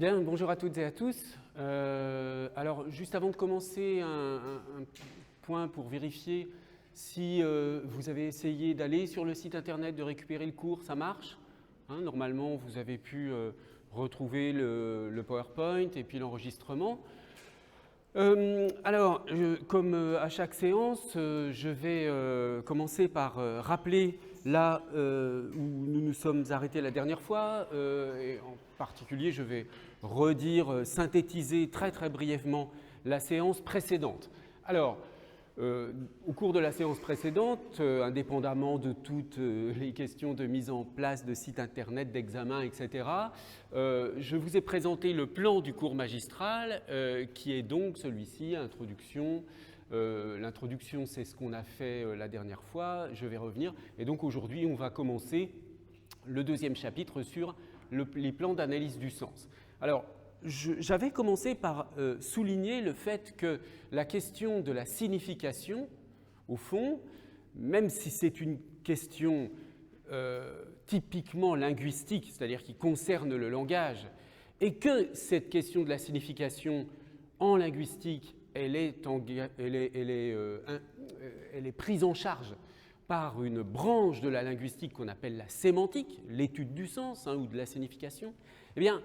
Bien, bonjour à toutes et à tous. Alors, juste avant de commencer, un point pour vérifier si vous avez essayé d'aller sur le site internet, de récupérer le cours, ça marche. Normalement, vous avez pu retrouver le PowerPoint et puis l'enregistrement. Alors, comme à chaque séance, je vais commencer par rappeler là où nous nous sommes arrêtés la dernière fois, et en particulier, je vais redire, synthétiser très très brièvement la séance précédente. Alors, au cours de la séance précédente, indépendamment de toutes les questions de mise en place de sites internet, d'examen, etc., je vous ai présenté le plan du cours magistral qui est donc celui-ci, introduction. L'introduction, c'est ce qu'on a fait la dernière fois, je vais revenir. Et donc aujourd'hui, on va commencer le deuxième chapitre sur les plans d'analyse du sens. Alors, j'avais commencé par souligner le fait que la question de la signification, au fond, même si c'est une question typiquement linguistique, c'est-à-dire qui concerne le langage, et que cette question de la signification en linguistique, elle est prise en charge par une branche de la linguistique qu'on appelle la sémantique, l'étude du sens ou de la signification, eh bien,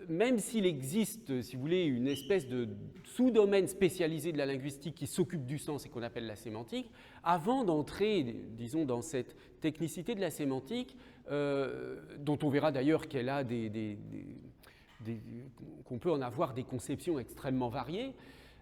même s'il existe, si vous voulez, une espèce de sous-domaine spécialisé de la linguistique qui s'occupe du sens et qu'on appelle la sémantique, avant d'entrer, disons, dans cette technicité de la sémantique, dont on verra d'ailleurs qu'elle a qu'on peut en avoir des conceptions extrêmement variées,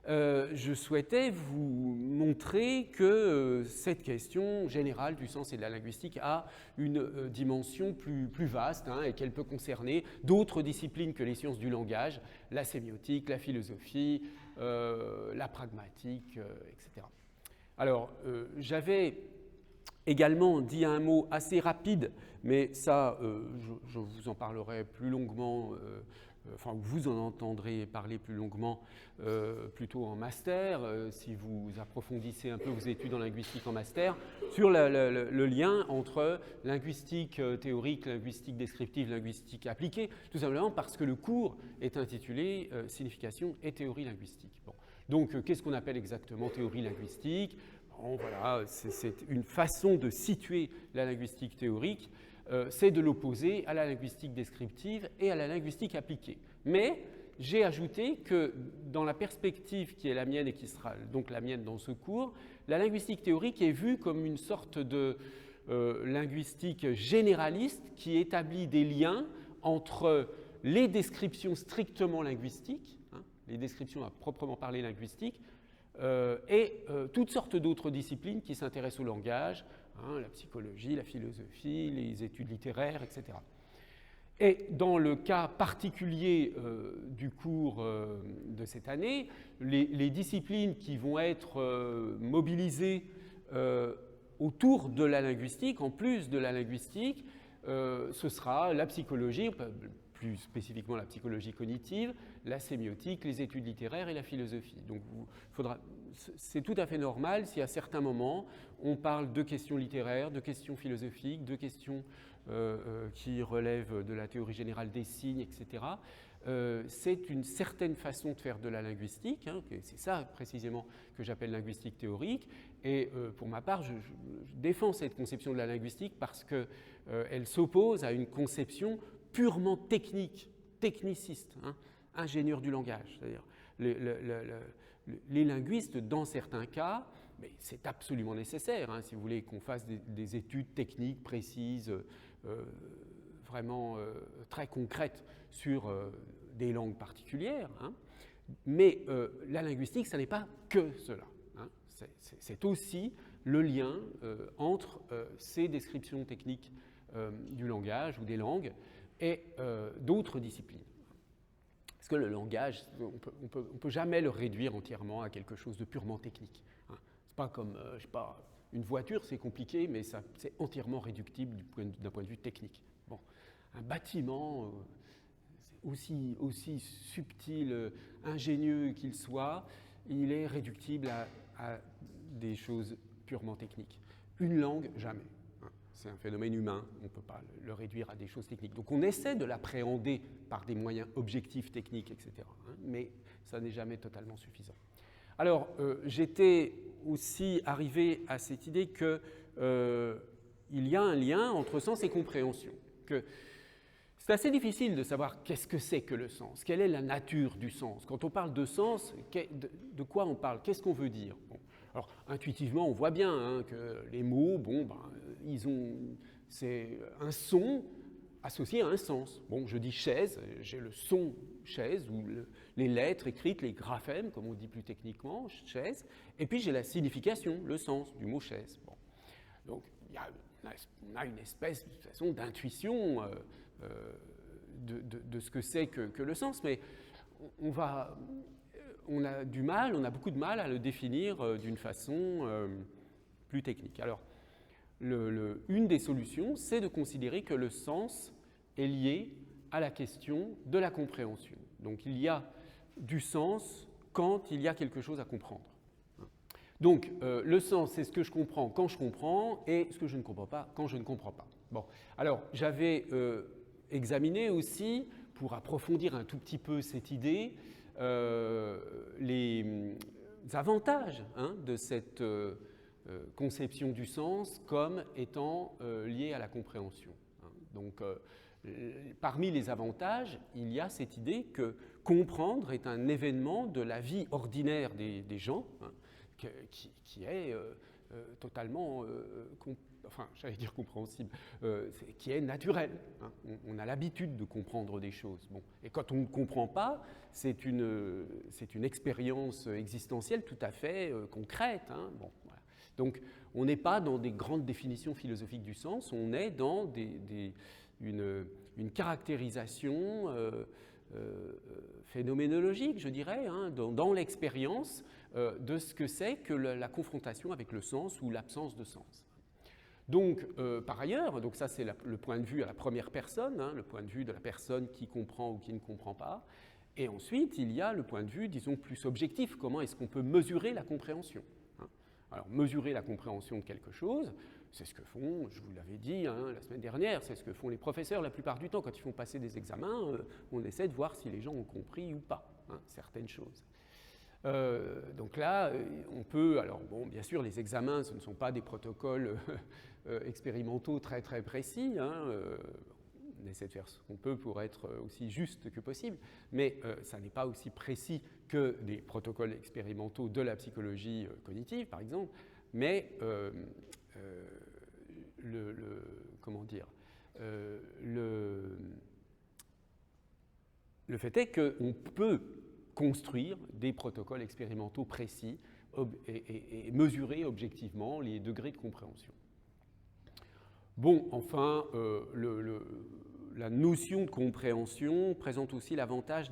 je souhaitais vous montrer que cette question générale du sens et de la linguistique a une dimension plus vaste et qu'elle peut concerner d'autres disciplines que les sciences du langage, la sémiotique, la philosophie, la pragmatique, etc. Alors, j'avais également dit un mot assez rapide, mais ça, je vous en parlerai plus longuement, enfin, vous en entendrez parler plus longuement plutôt en master, si vous approfondissez un peu vos études en linguistique en master, sur le lien entre linguistique théorique, linguistique descriptive, linguistique appliquée, tout simplement parce que le cours est intitulé Signification et théorie linguistique. Bon. Donc, qu'est-ce qu'on appelle exactement théorie linguistique ? Bon, voilà, c'est une façon de situer la linguistique théorique, c'est de l'opposer à la linguistique descriptive et à la linguistique appliquée. Mais j'ai ajouté que dans la perspective qui est la mienne et qui sera donc la mienne dans ce cours, la linguistique théorique est vue comme une sorte de linguistique généraliste qui établit des liens entre les descriptions strictement linguistiques, les descriptions à proprement parler linguistiques, et toutes sortes d'autres disciplines qui s'intéressent au langage, la psychologie, la philosophie, les études littéraires, etc. Et dans le cas particulier du cours de cette année, les disciplines qui vont être mobilisées autour de la linguistique, en plus de la linguistique, ce sera la psychologie, plus spécifiquement la psychologie cognitive, la sémiotique, les études littéraires et la philosophie. Donc, c'est tout à fait normal si à certains moments on parle de questions littéraires, de questions philosophiques, de questions qui relèvent de la théorie générale des signes, etc. C'est une certaine façon de faire de la linguistique, c'est ça précisément que j'appelle linguistique théorique, et pour ma part, je défends cette conception de la linguistique parce qu'elle s'oppose à une conception purement technique, techniciste, ingénieur du langage. C'est-à-dire les linguistes, dans certains cas, mais c'est absolument nécessaire, si vous voulez qu'on fasse des études techniques précises, vraiment très concrètes sur des langues particulières, mais la linguistique, ça n'est pas que cela. C'est aussi le lien entre ces descriptions techniques du langage ou des langues et d'autres disciplines. Parce que le langage, on peut jamais le réduire entièrement à quelque chose de purement technique. C'est pas comme, je sais pas, une voiture, c'est compliqué, mais c'est entièrement réductible d'un point de vue technique. Bon, un bâtiment, aussi subtil, ingénieux qu'il soit, il est réductible à des choses purement techniques. Une langue, jamais. c'est un phénomène humain, on ne peut pas le réduire à des choses techniques. Donc on essaie de l'appréhender par des moyens objectifs, techniques, etc. Mais ça n'est jamais totalement suffisant. Alors, j'étais aussi arrivé à cette idée qu'il y a un lien entre sens et compréhension. C'est assez difficile de savoir qu'est-ce que c'est que le sens, quelle est la nature du sens. Quand on parle de sens, de quoi on parle, qu'est-ce qu'on veut dire? Bon. Alors, intuitivement, on voit bien que les mots, c'est un son associé à un sens. Bon, je dis chaise, j'ai le son chaise, ou les lettres écrites, les graphèmes, comme on dit plus techniquement, chaise, et puis j'ai la signification, le sens du mot chaise. Bon. Donc, on a une espèce de toute façon d'intuition de ce que c'est que le sens, mais on a beaucoup de mal à le définir d'une façon plus technique. Alors, une des solutions, c'est de considérer que le sens est lié à la question de la compréhension. Donc, il y a du sens quand il y a quelque chose à comprendre. Donc, le sens, c'est ce que je comprends quand je comprends et ce que je ne comprends pas quand je ne comprends pas. Bon, alors, j'avais examiné aussi, pour approfondir un tout petit peu cette idée, les avantages de cette conception du sens comme étant liée à la compréhension. Donc, parmi les avantages, il y a cette idée que comprendre est un événement de la vie ordinaire des gens, qui est totalement, j'allais dire compréhensible, qui est naturel. On a l'habitude de comprendre des choses. Bon. Et quand on ne comprend pas, c'est une expérience existentielle tout à fait concrète. Bon, voilà. Donc, on n'est pas dans des grandes définitions philosophiques du sens, on est dans une caractérisation phénoménologique, je dirais, dans l'expérience de ce que c'est que la confrontation avec le sens ou l'absence de sens. Donc, par ailleurs, donc ça c'est le point de vue à la première personne, le point de vue de la personne qui comprend ou qui ne comprend pas, et ensuite il y a le point de vue, disons, plus objectif, comment est-ce qu'on peut mesurer la compréhension. Alors, mesurer la compréhension de quelque chose, c'est ce que font, je vous l'avais dit la semaine dernière, c'est ce que font les professeurs la plupart du temps. Quand ils font passer des examens, on essaie de voir si les gens ont compris ou pas certaines choses. Donc là, on peut, alors bon, bien sûr, les examens, ce ne sont pas des protocoles expérimentaux très très précis. On essaie de faire ce qu'on peut pour être aussi juste que possible, mais ça n'est pas aussi précis que des protocoles expérimentaux de la psychologie cognitive, par exemple. Mais le fait est qu'on peut construire des protocoles expérimentaux précis et mesurer objectivement les degrés de compréhension. Bon, enfin, la notion de compréhension présente aussi l'avantage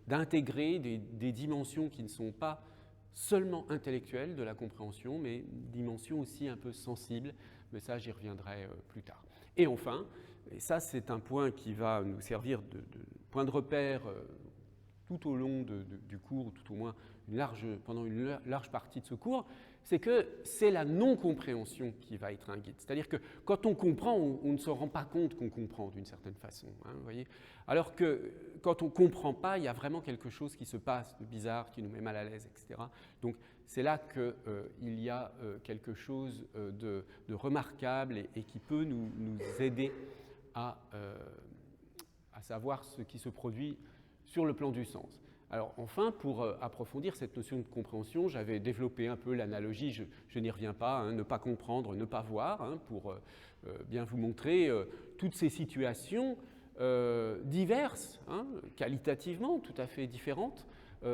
d'intégrer des dimensions qui ne sont pas seulement intellectuelles de la compréhension, mais dimensions aussi un peu sensibles, mais ça j'y reviendrai plus tard. Et enfin, et ça c'est un point qui va nous servir de point de repère tout au long du cours, ou tout au moins pendant une large partie de ce cours, c'est que c'est la non-compréhension qui va être un guide. C'est-à-dire que quand on comprend, on ne se rend pas compte qu'on comprend d'une certaine façon. Vous voyez ? Alors que quand on ne comprend pas, il y a vraiment quelque chose qui se passe de bizarre, qui nous met mal à l'aise, etc. Donc c'est là qu'il y a quelque chose de remarquable et qui peut nous aider à savoir ce qui se produit sur le plan du sens. Alors enfin, pour approfondir cette notion de compréhension, j'avais développé un peu l'analogie, je n'y reviens pas, ne pas comprendre, ne pas voir, pour bien vous montrer toutes ces situations diverses, qualitativement tout à fait différentes,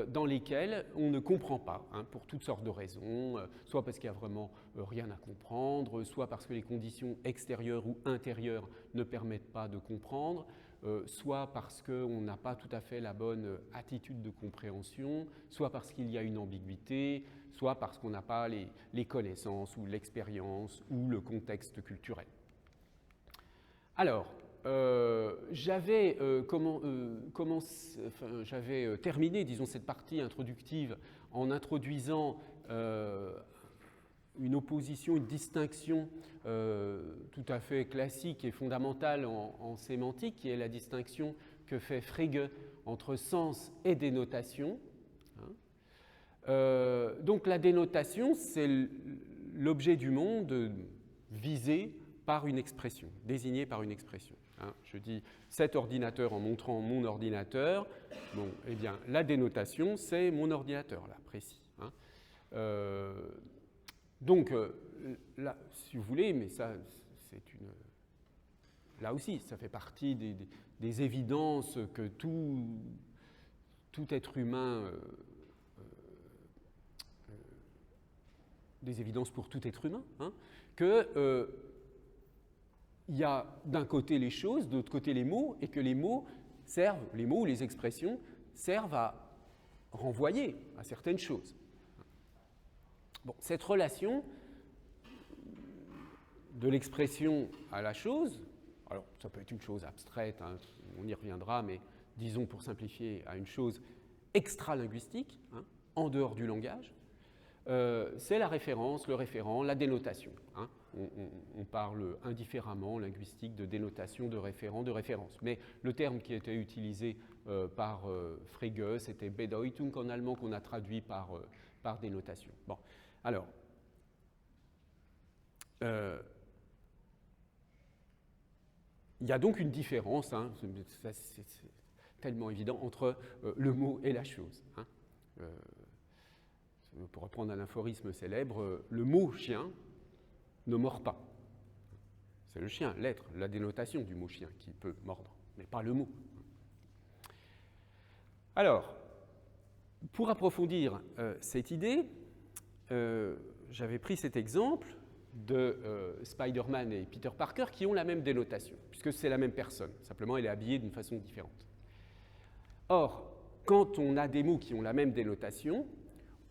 dans lesquelles on ne comprend pas, pour toutes sortes de raisons, soit parce qu'il n'y a vraiment rien à comprendre, soit parce que les conditions extérieures ou intérieures ne permettent pas de comprendre, soit parce qu'on n'a pas tout à fait la bonne attitude de compréhension, soit parce qu'il y a une ambiguïté, soit parce qu'on n'a pas les connaissances ou l'expérience ou le contexte culturel. Alors, j'avais terminé, disons, cette partie introductive en introduisant une opposition, une distinction tout à fait classique et fondamentale en sémantique, qui est la distinction que fait Frege entre sens et dénotation. Donc la dénotation, c'est l'objet du monde visé par une expression, désigné par une expression. Je dis cet ordinateur en montrant mon ordinateur. Bon, eh bien, la dénotation, c'est mon ordinateur, là, précis. Donc, là, si vous voulez, mais ça, c'est une... Là aussi, ça fait partie des évidences que tout être humain... des évidences pour tout être humain, que il y a d'un côté les choses, de l'autre côté les mots, et que les mots ou les expressions servent à renvoyer à certaines choses. Bon, cette relation de l'expression à la chose, alors ça peut être une chose abstraite, on y reviendra, mais disons pour simplifier à une chose extra-linguistique, en dehors du langage, c'est la référence, le référent, la dénotation. On parle indifféremment linguistique de dénotation, de référent, de référence. Mais le terme qui était utilisé par Frege, c'était Bedeutung en allemand, qu'on a traduit par dénotation. Bon, alors, il y a donc une différence, c'est tellement évident, entre le mot et la chose. Pour reprendre un aphorisme célèbre, le mot chien ne mord pas. C'est le chien, l'être, la dénotation du mot chien qui peut mordre, mais pas le mot. Alors, pour approfondir cette idée, j'avais pris cet exemple de Spider-Man et Peter Parker qui ont la même dénotation, puisque c'est la même personne, simplement elle est habillée d'une façon différente. Or, quand on a des mots qui ont la même dénotation,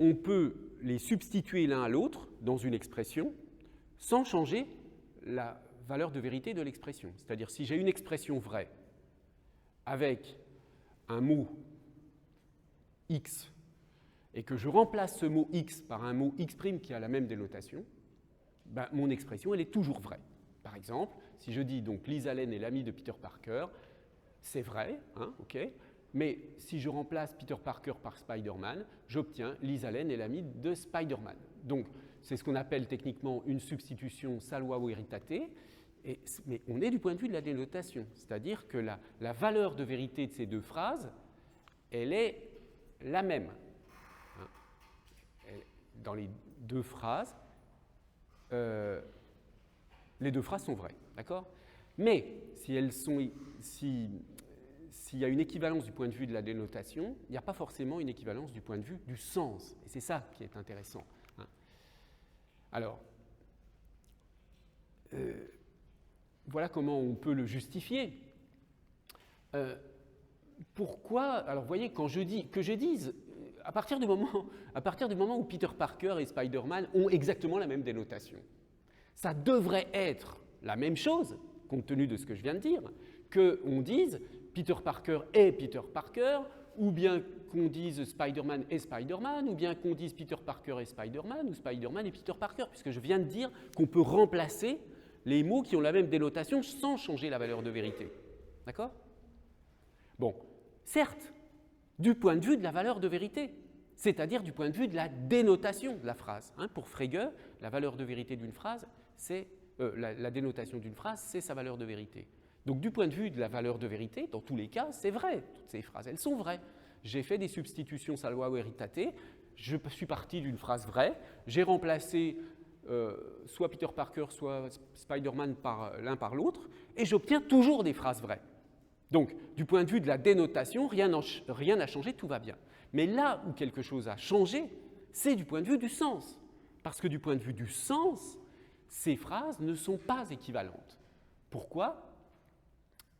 on peut les substituer l'un à l'autre dans une expression sans changer la valeur de vérité de l'expression. C'est-à-dire, si j'ai une expression vraie avec un mot x et que je remplace ce mot x par un mot x' qui a la même dénotation, ben, mon expression elle est toujours vraie. Par exemple, si je dis donc Liz Allen est l'ami de Peter Parker, c'est vrai, ok. Mais si je remplace Peter Parker par Spider-Man, j'obtiens Liz Allen est l'ami de Spider-Man. Donc, c'est ce qu'on appelle techniquement une substitution salua veritate, mais on est du point de vue de la dénotation. C'est-à-dire que la valeur de vérité de ces deux phrases, elle est la même. Dans les deux phrases, les deux phrases sont vraies, d'accord ? Mais s'il y a une équivalence du point de vue de la dénotation, il n'y a pas forcément une équivalence du point de vue du sens. Et c'est ça qui est intéressant. Alors, voilà comment on peut le justifier. Pourquoi ? Alors, vous voyez, que je dise, à partir du moment où Peter Parker et Spider-Man ont exactement la même dénotation, ça devrait être la même chose, compte tenu de ce que je viens de dire, qu'on dise Peter Parker est Peter Parker, ou bien qu'on dise Spider-Man est Spider-Man, ou bien qu'on dise Peter Parker est Spider-Man, ou Spider-Man est Peter Parker, puisque je viens de dire qu'on peut remplacer les mots qui ont la même dénotation sans changer la valeur de vérité. D'accord ? Bon, certes, du point de vue de la valeur de vérité, c'est-à-dire du point de vue de la dénotation de la phrase. Pour Frege, la valeur de vérité d'une phrase, c'est la dénotation d'une phrase, c'est sa valeur de vérité. Donc, du point de vue de la valeur de vérité, dans tous les cas, c'est vrai. Toutes ces phrases, elles sont vraies. J'ai fait des substitutions salua veritate, je suis parti d'une phrase vraie, j'ai remplacé soit Peter Parker, soit Spider-Man l'un par l'autre, et j'obtiens toujours des phrases vraies. Donc, du point de vue de la dénotation, rien n'a changé, tout va bien. Mais là où quelque chose a changé, c'est du point de vue du sens. Parce que du point de vue du sens, ces phrases ne sont pas équivalentes. Pourquoi ?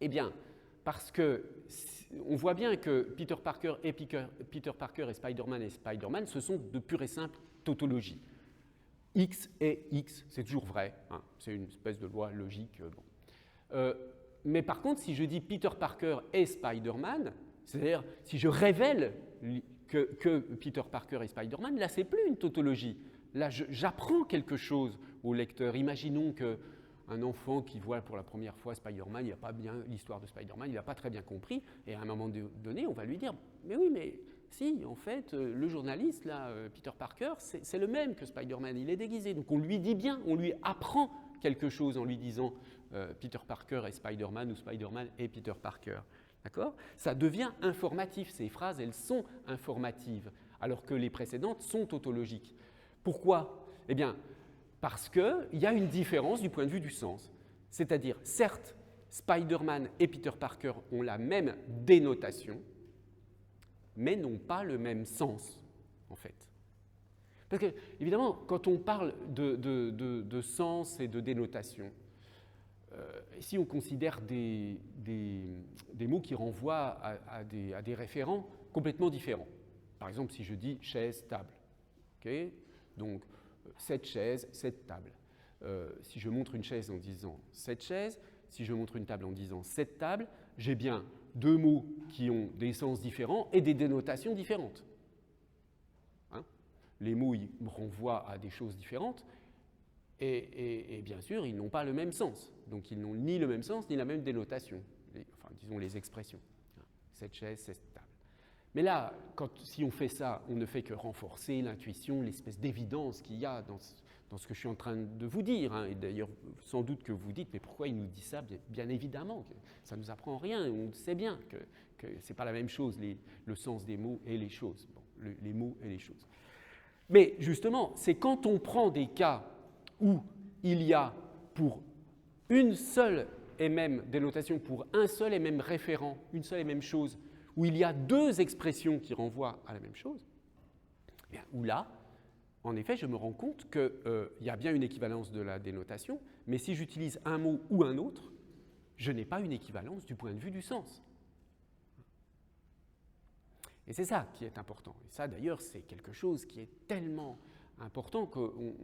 Eh bien, parce qu'on voit bien que Peter Parker et Spider-Man, ce sont de pure et simple tautologie. X est X, c'est toujours vrai, c'est une espèce de loi logique. Mais par contre, si je dis Peter Parker est Spider-Man, c'est-à-dire si je révèle que Peter Parker est Spider-Man, là, c'est plus une tautologie, Là, j'apprends quelque chose au lecteur. Imaginons qu'un enfant qui voit pour la première fois Spider-Man, il n'a pas bien l'histoire de Spider-Man, il n'a pas très bien compris, et à un moment donné, on va lui dire « Mais oui, mais si, en fait, le journaliste, là, Peter Parker, c'est le même que Spider-Man, il est déguisé. » Donc on lui dit bien, on lui apprend quelque chose en lui disant Peter Parker est Spider-Man ou Spider-Man est Peter Parker. D'accord ? Ça devient informatif, ces phrases, elles sont informatives, alors que les précédentes sont tautologiques. Pourquoi ? Eh bien, parce qu'il y a une différence du point de vue du sens. C'est-à-dire, certes, Spider-Man et Peter Parker ont la même dénotation, mais n'ont pas le même sens, en fait. Parce que, évidemment, quand on parle de sens et de dénotation, ici on considère des mots qui renvoient à des référents complètement différents. Par exemple, si je dis chaise, table, okay ? Donc cette chaise, cette table. Si je montre une chaise en disant cette chaise, si je montre une table en disant cette table, j'ai bien deux mots qui ont des sens différents et des dénotations différentes. Hein ? Les mots ils renvoient à des choses différentes et bien sûr, ils n'ont pas le même sens. Donc ils n'ont ni le même sens ni la même dénotation, disons les expressions. Cette chaise, cette table. Mais là, si on fait ça, on ne fait que renforcer l'intuition, l'espèce d'évidence qu'il y a dans ce que je suis en train de vous dire. Hein. Et d'ailleurs, sans doute que vous dites, mais pourquoi il nous dit ça ? Bien évidemment, ça ne nous apprend rien. On sait bien que ce n'est pas la même chose, le sens des mots et les choses. Bon, les mots et les choses. Mais justement, c'est quand on prend des cas où il y a pour une seule et même dénotation, pour un seul et même référent, une seule et même chose, où il y a deux expressions qui renvoient à la même chose, bien, où là, en effet, je me rends compte qu'il y a bien une équivalence de la dénotation, mais si j'utilise un mot ou un autre, je n'ai pas une équivalence du point de vue du sens. Et c'est ça qui est important. Et ça, d'ailleurs, c'est quelque chose qui est tellement important qu'on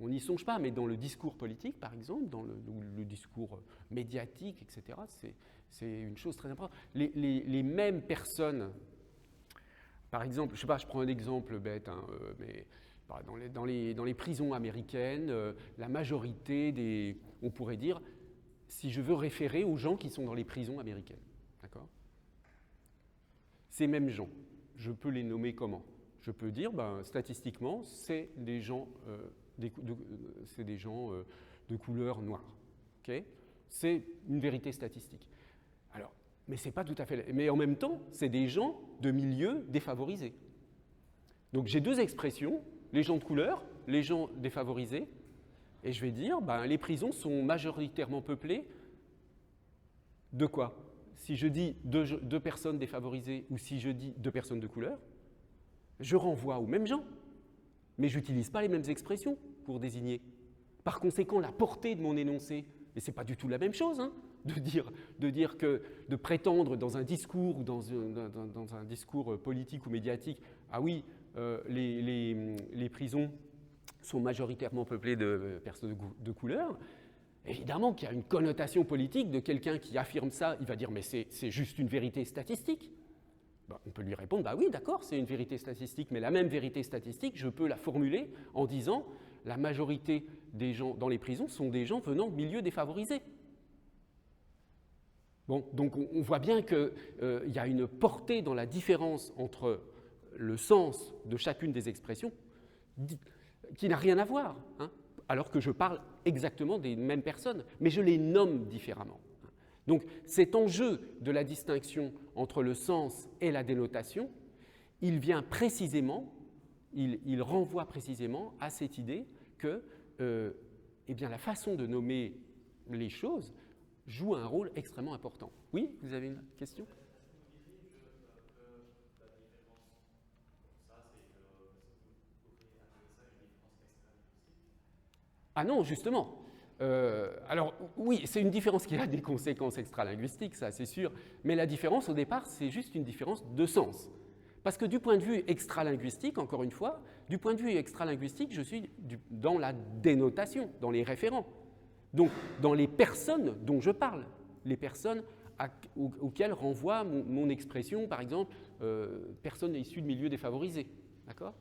n'y songe pas, mais dans le discours politique, par exemple, dans le discours médiatique, etc., c'est une chose très importante. Les mêmes personnes, par exemple, je ne sais pas, je prends un exemple bête, hein, mais dans les prisons américaines, la majorité on pourrait dire, si je veux référer aux gens qui sont dans les prisons américaines, d'accord ? Ces mêmes gens, je peux les nommer comment ? Je peux dire, statistiquement, c'est des gens de couleur noire. Okay ? C'est une vérité statistique. Alors, mais c'est pas tout à fait. Mais en même temps, c'est des gens de milieux défavorisés. Donc j'ai deux expressions, les gens de couleur, les gens défavorisés, et je vais dire, les prisons sont majoritairement peuplées de quoi ? Si je dis deux personnes défavorisées ou si je dis deux personnes de couleur, je renvoie aux mêmes gens, mais je n'utilise pas les mêmes expressions pour désigner. Par conséquent, la portée de mon énoncé, et ce n'est pas du tout la même chose, hein, de prétendre dans un discours ou dans un discours politique ou médiatique, ah oui, les prisons sont majoritairement peuplées de personnes de couleur. Évidemment qu'il y a une connotation politique de quelqu'un qui affirme ça, il va dire mais c'est juste une vérité statistique. On peut lui répondre, oui d'accord, c'est une vérité statistique, mais la même vérité statistique, je peux la formuler en disant la majorité des gens dans les prisons sont des gens venant de milieux défavorisés. Bon, donc on voit bien qu'il y a une portée dans la différence entre le sens de chacune des expressions qui n'a rien à voir, hein, alors que je parle exactement des mêmes personnes, mais je les nomme différemment. Donc cet enjeu de la distinction entre le sens et la dénotation, il vient précisément, il renvoie précisément à cette idée que la façon de nommer les choses joue un rôle extrêmement important. Oui, vous avez une question ? Ah non, justement. Alors oui, c'est une différence qui a des conséquences extralinguistiques, ça c'est sûr, mais la différence au départ, c'est juste une différence de sens. Parce que du point de vue extralinguistique, encore une fois, du point de vue extralinguistique, je suis dans la dénotation, dans les référents. Donc dans les personnes dont je parle, les personnes auxquelles renvoie mon expression, par exemple, personne issue de milieux défavorisés. D'accord ?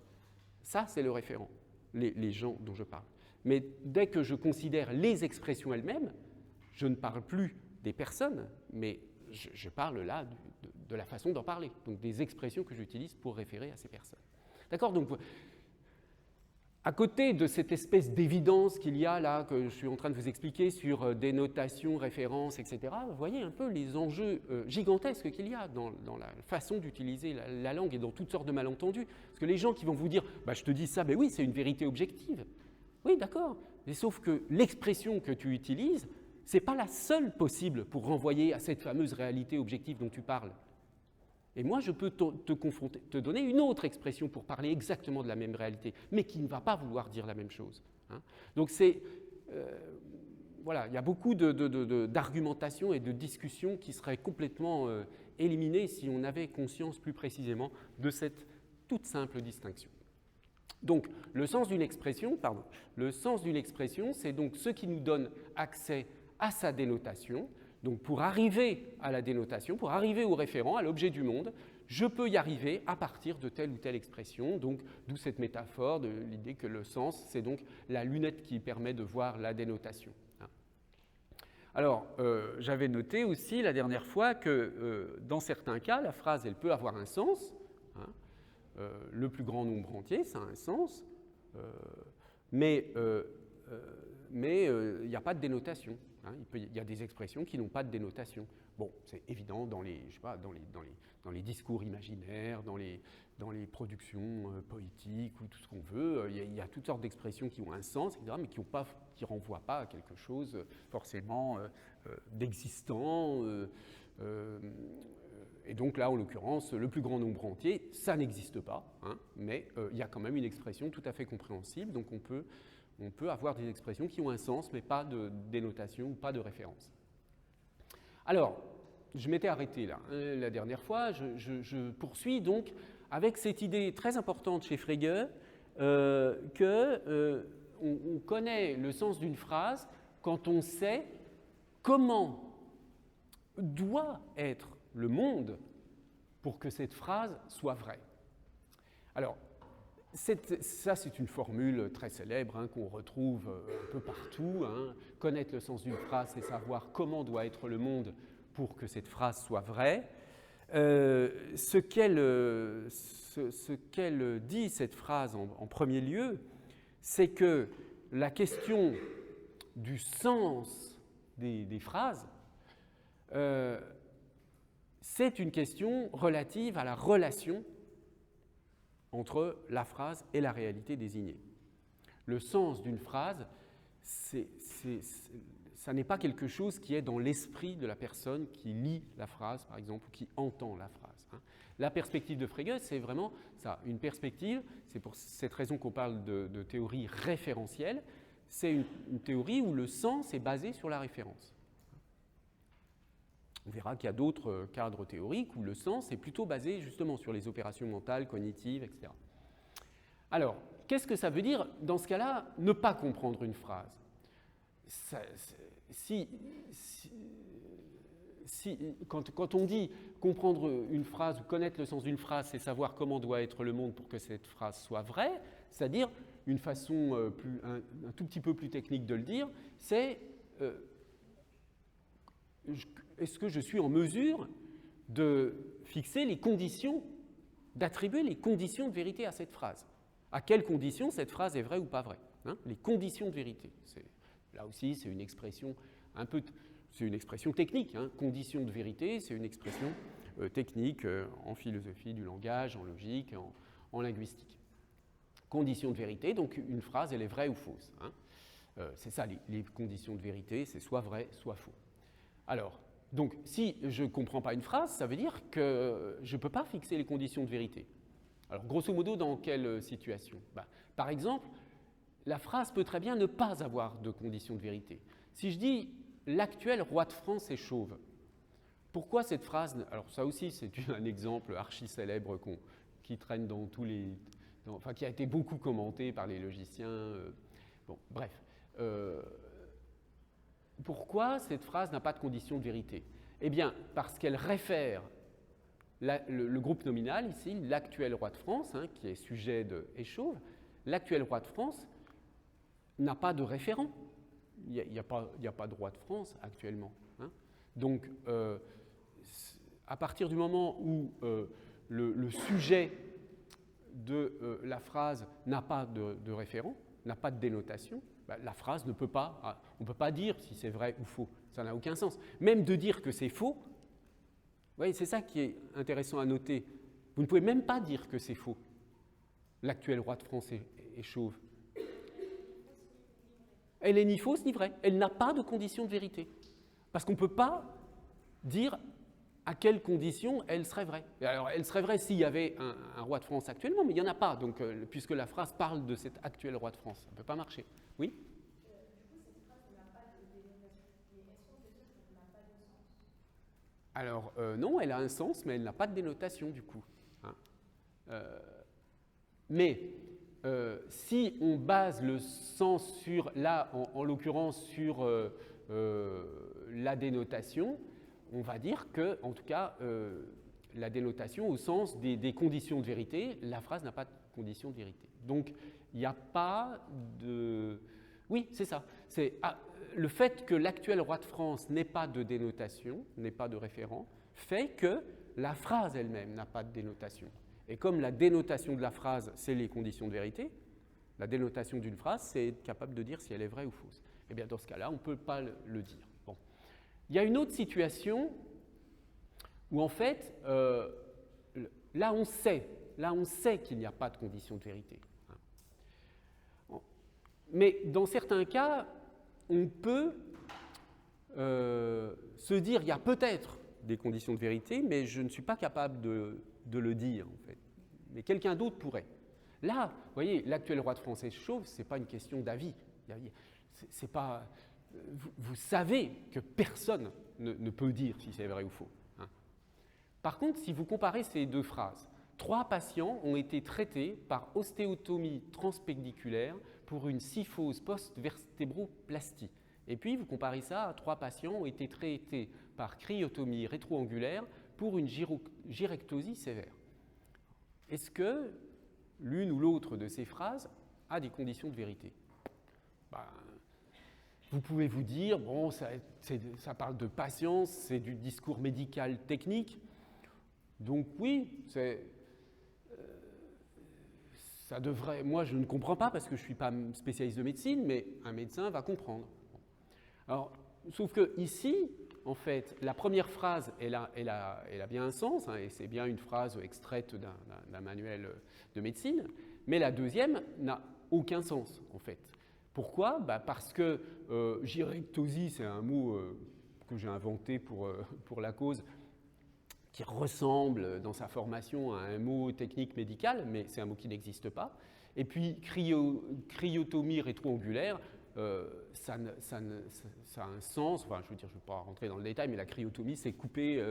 Ça, c'est le référent. les gens dont je parle. Mais dès que je considère les expressions elles-mêmes, je ne parle plus des personnes, mais je parle là de la façon d'en parler, donc des expressions que j'utilise pour référer à ces personnes. D'accord? Donc, à côté de cette espèce d'évidence qu'il y a là, que je suis en train de vous expliquer sur dénotation, référence, etc., vous voyez un peu les enjeux gigantesques qu'il y a dans la façon d'utiliser la langue et dans toutes sortes de malentendus. Parce que les gens qui vont vous dire « je te dis ça, mais oui, c'est une vérité objective ». Oui, d'accord, mais sauf que l'expression que tu utilises, ce n'est pas la seule possible pour renvoyer à cette fameuse réalité objective dont tu parles. Et moi, je peux te donner une autre expression pour parler exactement de la même réalité, mais qui ne va pas vouloir dire la même chose. Hein. Donc, voilà, il y a beaucoup d'argumentation et de discussions qui seraient complètement éliminées si on avait conscience plus précisément de cette toute simple distinction. Donc, le sens d'une expression, c'est donc ce qui nous donne accès à sa dénotation. Donc, pour arriver à la dénotation, pour arriver au référent, à l'objet du monde, je peux y arriver à partir de telle ou telle expression. Donc, d'où cette métaphore de l'idée que le sens, c'est donc la lunette qui permet de voir la dénotation. Alors, j'avais noté aussi la dernière fois que dans certains cas, la phrase, elle peut avoir un sens. Le plus grand nombre entier, ça a un sens, mais il n'y a pas de dénotation. Il y a des expressions qui n'ont pas de dénotation. Bon, c'est évident dans les discours imaginaires, dans les productions poétiques ou tout ce qu'on veut. Il y a toutes sortes d'expressions qui ont un sens, etc., mais qui ne renvoient pas à quelque chose forcément d'existant. Et donc là, en l'occurrence, le plus grand nombre entier, ça n'existe pas, mais il y a quand même une expression tout à fait compréhensible, donc on peut avoir des expressions qui ont un sens, mais pas de dénotation ou pas de référence. Alors, je m'étais arrêté là la dernière fois, je poursuis donc avec cette idée très importante chez Frege qu'on connaît le sens d'une phrase quand on sait comment doit être le monde pour que cette phrase soit vraie. Alors, ça, c'est une formule très célèbre qu'on retrouve un peu partout. Connaître le sens d'une phrase, c'est savoir comment doit être le monde pour que cette phrase soit vraie. Ce qu'elle dit, cette phrase, en premier lieu, c'est que la question du sens des phrases, c'est une question relative à la relation entre la phrase et la réalité désignée. Le sens d'une phrase, ça n'est pas quelque chose qui est dans l'esprit de la personne qui lit la phrase, par exemple, ou qui entend la phrase. La perspective de Frege, c'est vraiment ça, une perspective, c'est pour cette raison qu'on parle de théorie référentielle, c'est une théorie où le sens est basé sur la référence. On verra qu'il y a d'autres cadres théoriques où le sens est plutôt basé justement sur les opérations mentales, cognitives, etc. Alors, qu'est-ce que ça veut dire dans ce cas-là, ne pas comprendre une phrase? Quand on dit comprendre une phrase ou connaître le sens d'une phrase, c'est savoir comment doit être le monde pour que cette phrase soit vraie, c'est-à-dire une façon un tout petit peu plus technique de le dire, c'est est-ce que je suis en mesure de fixer les conditions, d'attribuer les conditions de vérité à cette phrase? À quelles conditions cette phrase est vraie ou pas vraie? Les conditions de vérité. Là aussi, c'est une expression c'est une expression technique. Conditions de vérité, c'est une expression technique en philosophie du langage, en logique, en linguistique. Conditions de vérité, donc une phrase, elle est vraie ou fausse. C'est ça, les conditions de vérité, c'est soit vrai, soit faux. Alors, donc, si je ne comprends pas une phrase, ça veut dire que je ne peux pas fixer les conditions de vérité. Alors, grosso modo, dans quelle situation? Par exemple, la phrase peut très bien ne pas avoir de conditions de vérité. Si je dis « l'actuel roi de France est chauve », pourquoi cette phrase... Alors, ça aussi, c'est un exemple archi-célèbre qui traîne dans tous les... enfin, qui a été beaucoup commenté par les logiciens. Bon, bref. Pourquoi cette phrase n'a pas de condition de vérité? Eh bien, parce qu'elle réfère le groupe nominal, ici, l'actuel roi de France, qui est sujet de Échauve, L'actuel roi de France n'a pas de référent. Il n'y a pas de roi de France actuellement. Hein. Donc, à partir du moment où le sujet de la phrase n'a pas de référent, n'a pas de dénotation, la phrase ne peut pas, on ne peut pas dire si c'est vrai ou faux. Ça n'a aucun sens. Même de dire que c'est faux, oui, c'est ça qui est intéressant à noter. Vous ne pouvez même pas dire que c'est faux. L'actuel roi de France est chauve. Elle n'est ni fausse ni vraie. Elle n'a pas de condition de vérité. Parce qu'on ne peut pas dire à quelles conditions elle serait vraie. Alors, elle serait vraie s'il y avait un roi de France actuellement, mais il n'y en a pas, donc, puisque la phrase parle de cet actuel roi de France. Ça ne peut pas marcher. Oui ? Alors, non, elle a un sens, mais elle n'a pas de dénotation, du coup. Hein. Mais si on base le sens sur, là, en l'occurrence, sur la dénotation, on va dire que, en tout cas, la dénotation au sens des conditions de vérité, la phrase n'a pas de condition de vérité. Donc, il n'y a pas de... Oui, c'est ça. Le fait que l'actuel roi de France n'ait pas de dénotation, n'ait pas de référent, fait que la phrase elle-même n'a pas de dénotation. Et comme la dénotation de la phrase, c'est les conditions de vérité, la dénotation d'une phrase, c'est être capable de dire si elle est vraie ou fausse. Eh bien, dans ce cas-là, on ne peut pas le dire. Bon. Il y a une autre situation où, en fait, là, on sait qu'il n'y a pas de condition de vérité. Mais dans certains cas, on peut se dire il y a peut-être des conditions de vérité, mais je ne suis pas capable de le dire, en fait. Mais quelqu'un d'autre pourrait. Là, vous voyez, l'actuel roi de France est chauve, ce n'est pas une question d'avis. C'est pas, vous savez que personne ne peut dire si c'est vrai ou faux. Hein. Par contre, si vous comparez ces deux phrases, 3 patients ont été traités par ostéotomie transpédiculaire pour une kyphose post-vertébroplastie. Et puis, vous comparez ça à 3 patients ont été traités par cryotomie rétroangulaire pour une gyrectosie sévère. Est-ce que l'une ou l'autre de ces phrases a des conditions de vérité? Vous pouvez vous dire, bon, ça parle de patience, c'est du discours médical technique. Donc oui, ça devrait... Moi, je ne comprends pas parce que je ne suis pas spécialiste de médecine, mais un médecin va comprendre. Alors, sauf que ici, en fait, la première phrase, elle a bien un sens, hein, et c'est bien une phrase extraite d'un manuel de médecine, mais la deuxième n'a aucun sens, en fait. Pourquoi ? Parce que gyrectosie, c'est un mot que j'ai inventé pour la cause, qui ressemble dans sa formation à un mot technique médical, mais c'est un mot qui n'existe pas. Et puis, cryotomie rétroangulaire, ça a un sens, enfin, je veux dire, je ne vais pas rentrer dans le détail, mais la cryotomie, c'est couper,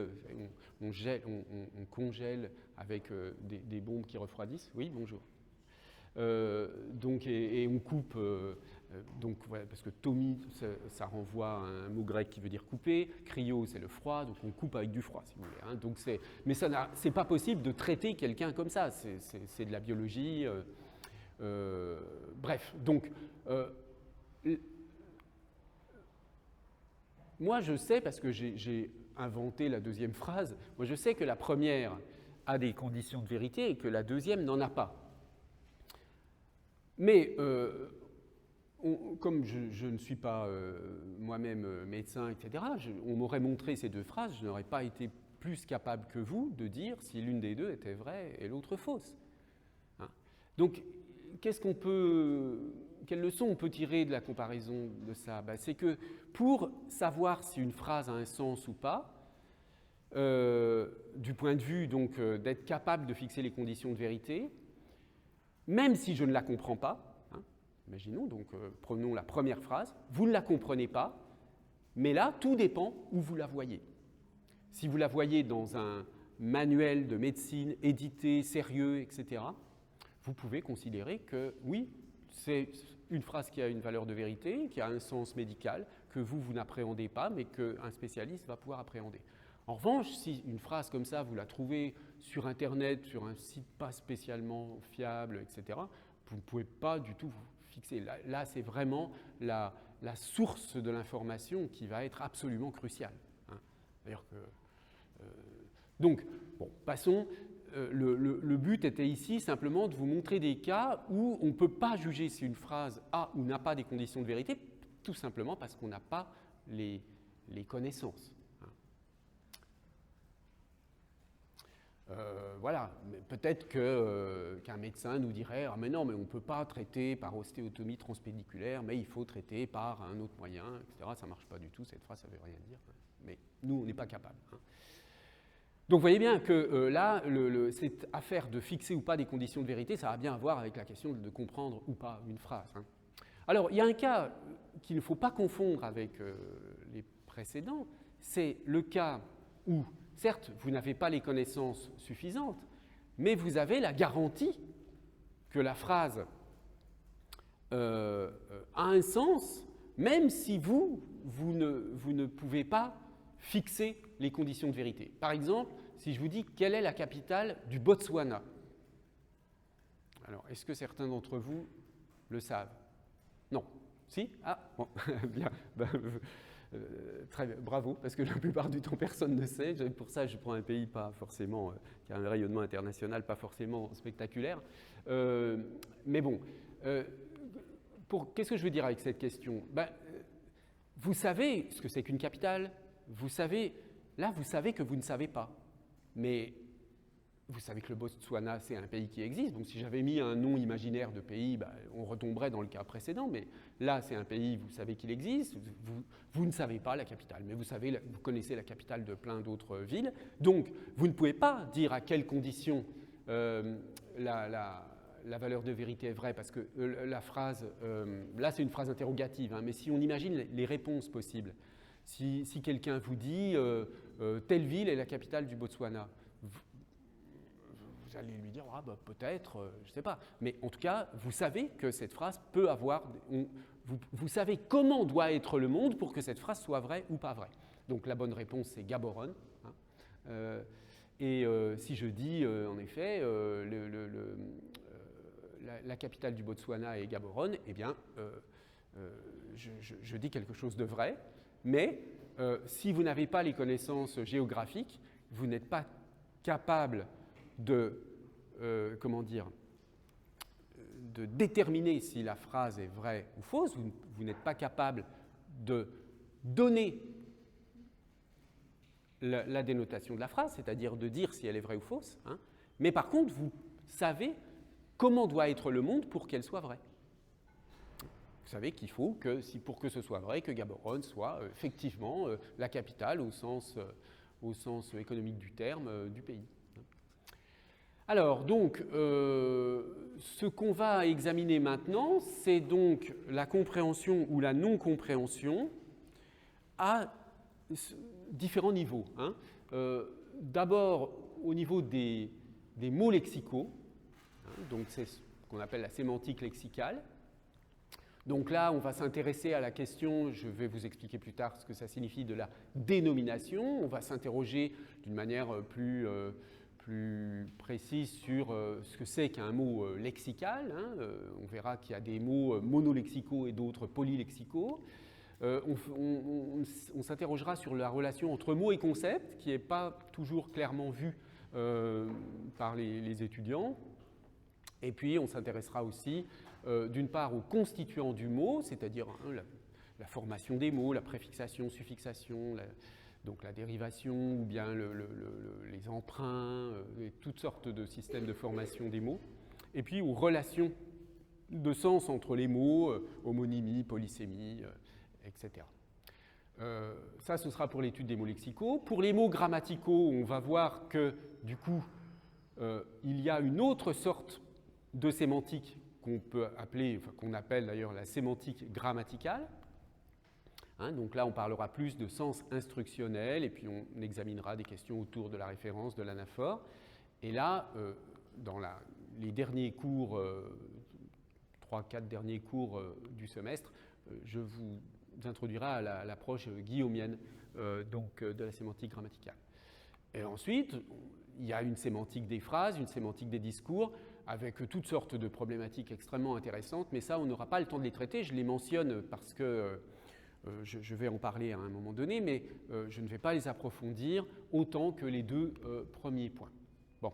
on congèle avec des bombes qui refroidissent. Oui, bonjour. Donc, et on coupe, donc, voilà, parce que tomie, ça renvoie à un mot grec qui veut dire couper, cryo, c'est le froid, donc on coupe avec du froid, si vous voulez. Hein, donc mais c'est pas possible de traiter quelqu'un comme ça, c'est de la biologie. Bref, donc, moi je sais, parce que j'ai inventé la deuxième phrase, moi je sais que la première a des conditions de vérité et que la deuxième n'en a pas. Mais comme je ne suis pas moi-même médecin, etc., on m'aurait montré ces deux phrases, je n'aurais pas été plus capable que vous de dire si l'une des deux était vraie et l'autre fausse. Hein. Donc, quelle leçon on peut tirer de la comparaison de ça ? C'est que pour savoir si une phrase a un sens ou pas, du point de vue donc d'être capable de fixer les conditions de vérité, même si je ne la comprends pas, hein, imaginons, donc prenons la première phrase, vous ne la comprenez pas, mais là, tout dépend où vous la voyez. Si vous la voyez dans un manuel de médecine édité, sérieux, etc., vous pouvez considérer que oui, c'est une phrase qui a une valeur de vérité, qui a un sens médical, que vous n'appréhendez pas, mais qu'un spécialiste va pouvoir appréhender. En revanche, si une phrase comme ça, vous la trouvez sur Internet, sur un site pas spécialement fiable, etc., vous ne pouvez pas du tout vous fixer. Là c'est vraiment la source de l'information qui va être absolument cruciale. Hein. D'ailleurs que, donc, bon, passons. Le but était ici simplement de vous montrer des cas où on ne peut pas juger si une phrase a ou n'a pas des conditions de vérité, tout simplement parce qu'on n'a pas les connaissances. Voilà, peut-être qu'un médecin nous dirait « Ah mais non, mais on ne peut pas traiter par ostéotomie transpédiculaire, mais il faut traiter par un autre moyen, etc. » Ça ne marche pas du tout, cette phrase, ça ne veut rien dire. Mais nous, on n'est pas capable. Hein. Donc vous voyez bien que là, cette affaire de fixer ou pas des conditions de vérité, ça a bien à voir avec la question de comprendre ou pas une phrase. Hein. Alors, il y a un cas qu'il ne faut pas confondre avec les précédents, c'est le cas où, certes, vous n'avez pas les connaissances suffisantes, mais vous avez la garantie que la phrase a un sens, même si vous ne pouvez pas fixer les conditions de vérité. Par exemple, si je vous dis quelle est la capitale du Botswana. Alors, est-ce que certains d'entre vous le savent? Non. Si? Ah, bon, bien. Très bien, bravo, parce que la plupart du temps, personne ne sait. Pour ça, je prends un pays pas forcément, qui a un rayonnement international pas forcément spectaculaire. Mais bon, qu'est-ce que je veux dire avec cette question? Vous savez ce que c'est qu'une capitale. Vous savez que vous ne savez pas. Mais vous savez que le Botswana, c'est un pays qui existe. Donc, si j'avais mis un nom imaginaire de pays, on retomberait dans le cas précédent. Mais là, c'est un pays, vous savez qu'il existe. Vous ne savez pas la capitale, mais vous connaissez la capitale de plein d'autres villes. Donc, vous ne pouvez pas dire à quelles conditions la valeur de vérité est vraie, parce que la phrase, là, c'est une phrase interrogative. Hein, mais si on imagine les réponses possibles, si quelqu'un vous dit telle ville est la capitale du Botswana, vous allez lui dire peut-être, je ne sais pas. Mais en tout cas, vous savez que cette phrase peut avoir. Vous savez comment doit être le monde pour que cette phrase soit vraie ou pas vraie. Donc la bonne réponse, c'est Gaborone. Hein. Et si je dis en effet la capitale du Botswana est Gaborone, eh bien, je dis quelque chose de vrai. Mais si vous n'avez pas les connaissances géographiques, vous n'êtes pas capable de déterminer si la phrase est vraie ou fausse. Vous n'êtes pas capable de donner la dénotation de la phrase, c'est-à-dire de dire si elle est vraie ou fausse. Hein. Mais par contre, vous savez comment doit être le monde pour qu'elle soit vraie. Vous savez qu'il faut que, pour que ce soit vrai, que Gaborone soit effectivement la capitale au sens économique du terme du pays. Alors, donc, ce qu'on va examiner maintenant, c'est donc la compréhension ou la non-compréhension à différents niveaux. Hein. D'abord, au niveau des mots lexicaux, hein, donc c'est ce qu'on appelle la sémantique lexicale. Donc là, on va s'intéresser à la question, je vais vous expliquer plus tard ce que ça signifie, de la dénomination. On va s'interroger d'une manière plus précise sur ce que c'est qu'un mot lexical. Hein. On verra qu'il y a des mots monolexicaux et d'autres polylexicaux. On s'interrogera sur la relation entre mots et concepts, qui n'est pas toujours clairement vue par les étudiants. Et puis, on s'intéressera aussi, d'une part, aux constituants du mot, c'est-à-dire la formation des mots, la préfixation, suffixation, donc la dérivation, ou bien les emprunts, et toutes sortes de systèmes de formation des mots. Et puis, aux relations de sens entre les mots, homonymie, polysémie, etc. Ça, ce sera pour l'étude des mots lexicaux. Pour les mots grammaticaux, on va voir que, du coup, il y a une autre sorte de sémantique qu'on appelle d'ailleurs la sémantique grammaticale. Hein, donc là, on parlera plus de sens instructionnel, et puis on examinera des questions autour de la référence, de l'anaphore. Et là, dans les derniers cours, 3-4 derniers cours du semestre, je vous introduirai à l'approche guillaumienne de la sémantique grammaticale. Et ensuite, il y a une sémantique des phrases, une sémantique des discours. avec toutes sortes de problématiques extrêmement intéressantes, mais ça, on n'aura pas le temps de les traiter. Je les mentionne parce que je vais en parler à un moment donné, mais je ne vais pas les approfondir autant que les deux premiers points. Bon.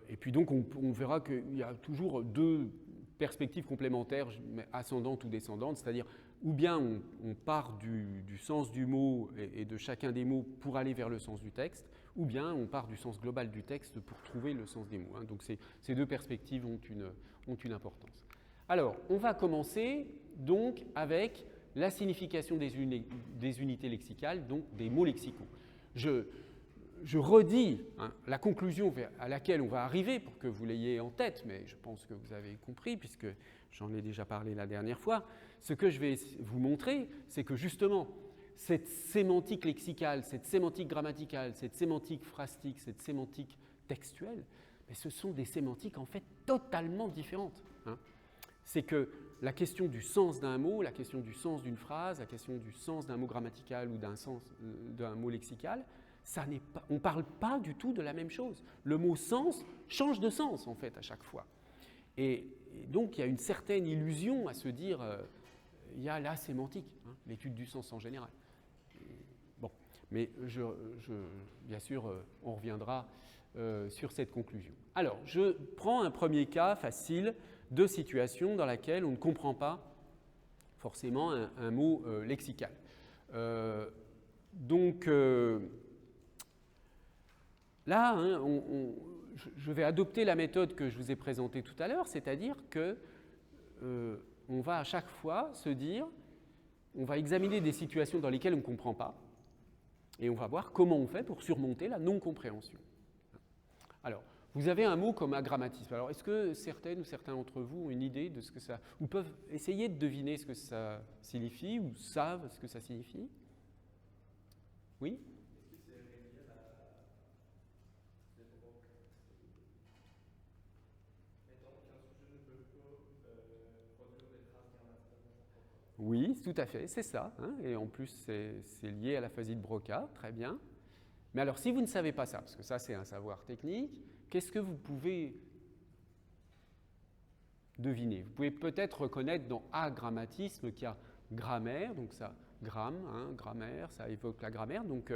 Et puis donc, on verra qu'il y a toujours deux perspectives complémentaires, ascendantes ou descendantes, c'est-à-dire ou bien on part du sens du mot et de chacun des mots pour aller vers le sens du texte, ou bien on part du sens global du texte pour trouver le sens des mots. Hein. Donc ces deux perspectives ont une importance. Alors, on va commencer donc avec la signification des unités lexicales, donc des mots lexicaux. Je redis la conclusion à laquelle on va arriver pour que vous l'ayez en tête, mais je pense que vous avez compris puisque j'en ai déjà parlé la dernière fois. Ce que je vais vous montrer, c'est que justement, cette sémantique lexicale, cette sémantique grammaticale, cette sémantique phrastique, cette sémantique textuelle, mais ce sont des sémantiques en fait totalement différentes. C'est que la question du sens d'un mot, la question du sens d'une phrase, la question du sens d'un mot grammatical ou d'un mot lexical, on ne parle pas du tout de la même chose. Le mot sens change de sens en fait à chaque fois. Et donc il y a une certaine illusion à se dire il y a la sémantique, l'étude du sens en général. Bon, mais bien sûr on reviendra sur cette conclusion. Alors je prends un premier cas facile de situation dans laquelle on ne comprend pas forcément un mot lexical. Donc là, je vais adopter la méthode que je vous ai présentée tout à l'heure, c'est-à-dire que on va à chaque fois se dire, on va examiner des situations dans lesquelles on ne comprend pas, et on va voir comment on fait pour surmonter la non-compréhension. Alors, vous avez un mot comme agrammatisme. Alors, est-ce que certaines ou certains d'entre vous ont une idée de ce que ça... ou peuvent essayer de deviner ce que ça signifie, ou savent ce que ça signifie? Oui? Oui, tout à fait, c'est ça. Et en plus, c'est lié à la phasie de Broca, très bien. Mais alors, si vous ne savez pas ça, parce que ça, c'est un savoir technique, qu'est-ce que vous pouvez deviner? Vous pouvez peut-être reconnaître dans agrammatisme qu'il y a grammaire, donc ça, grammaire, ça évoque la grammaire. Donc,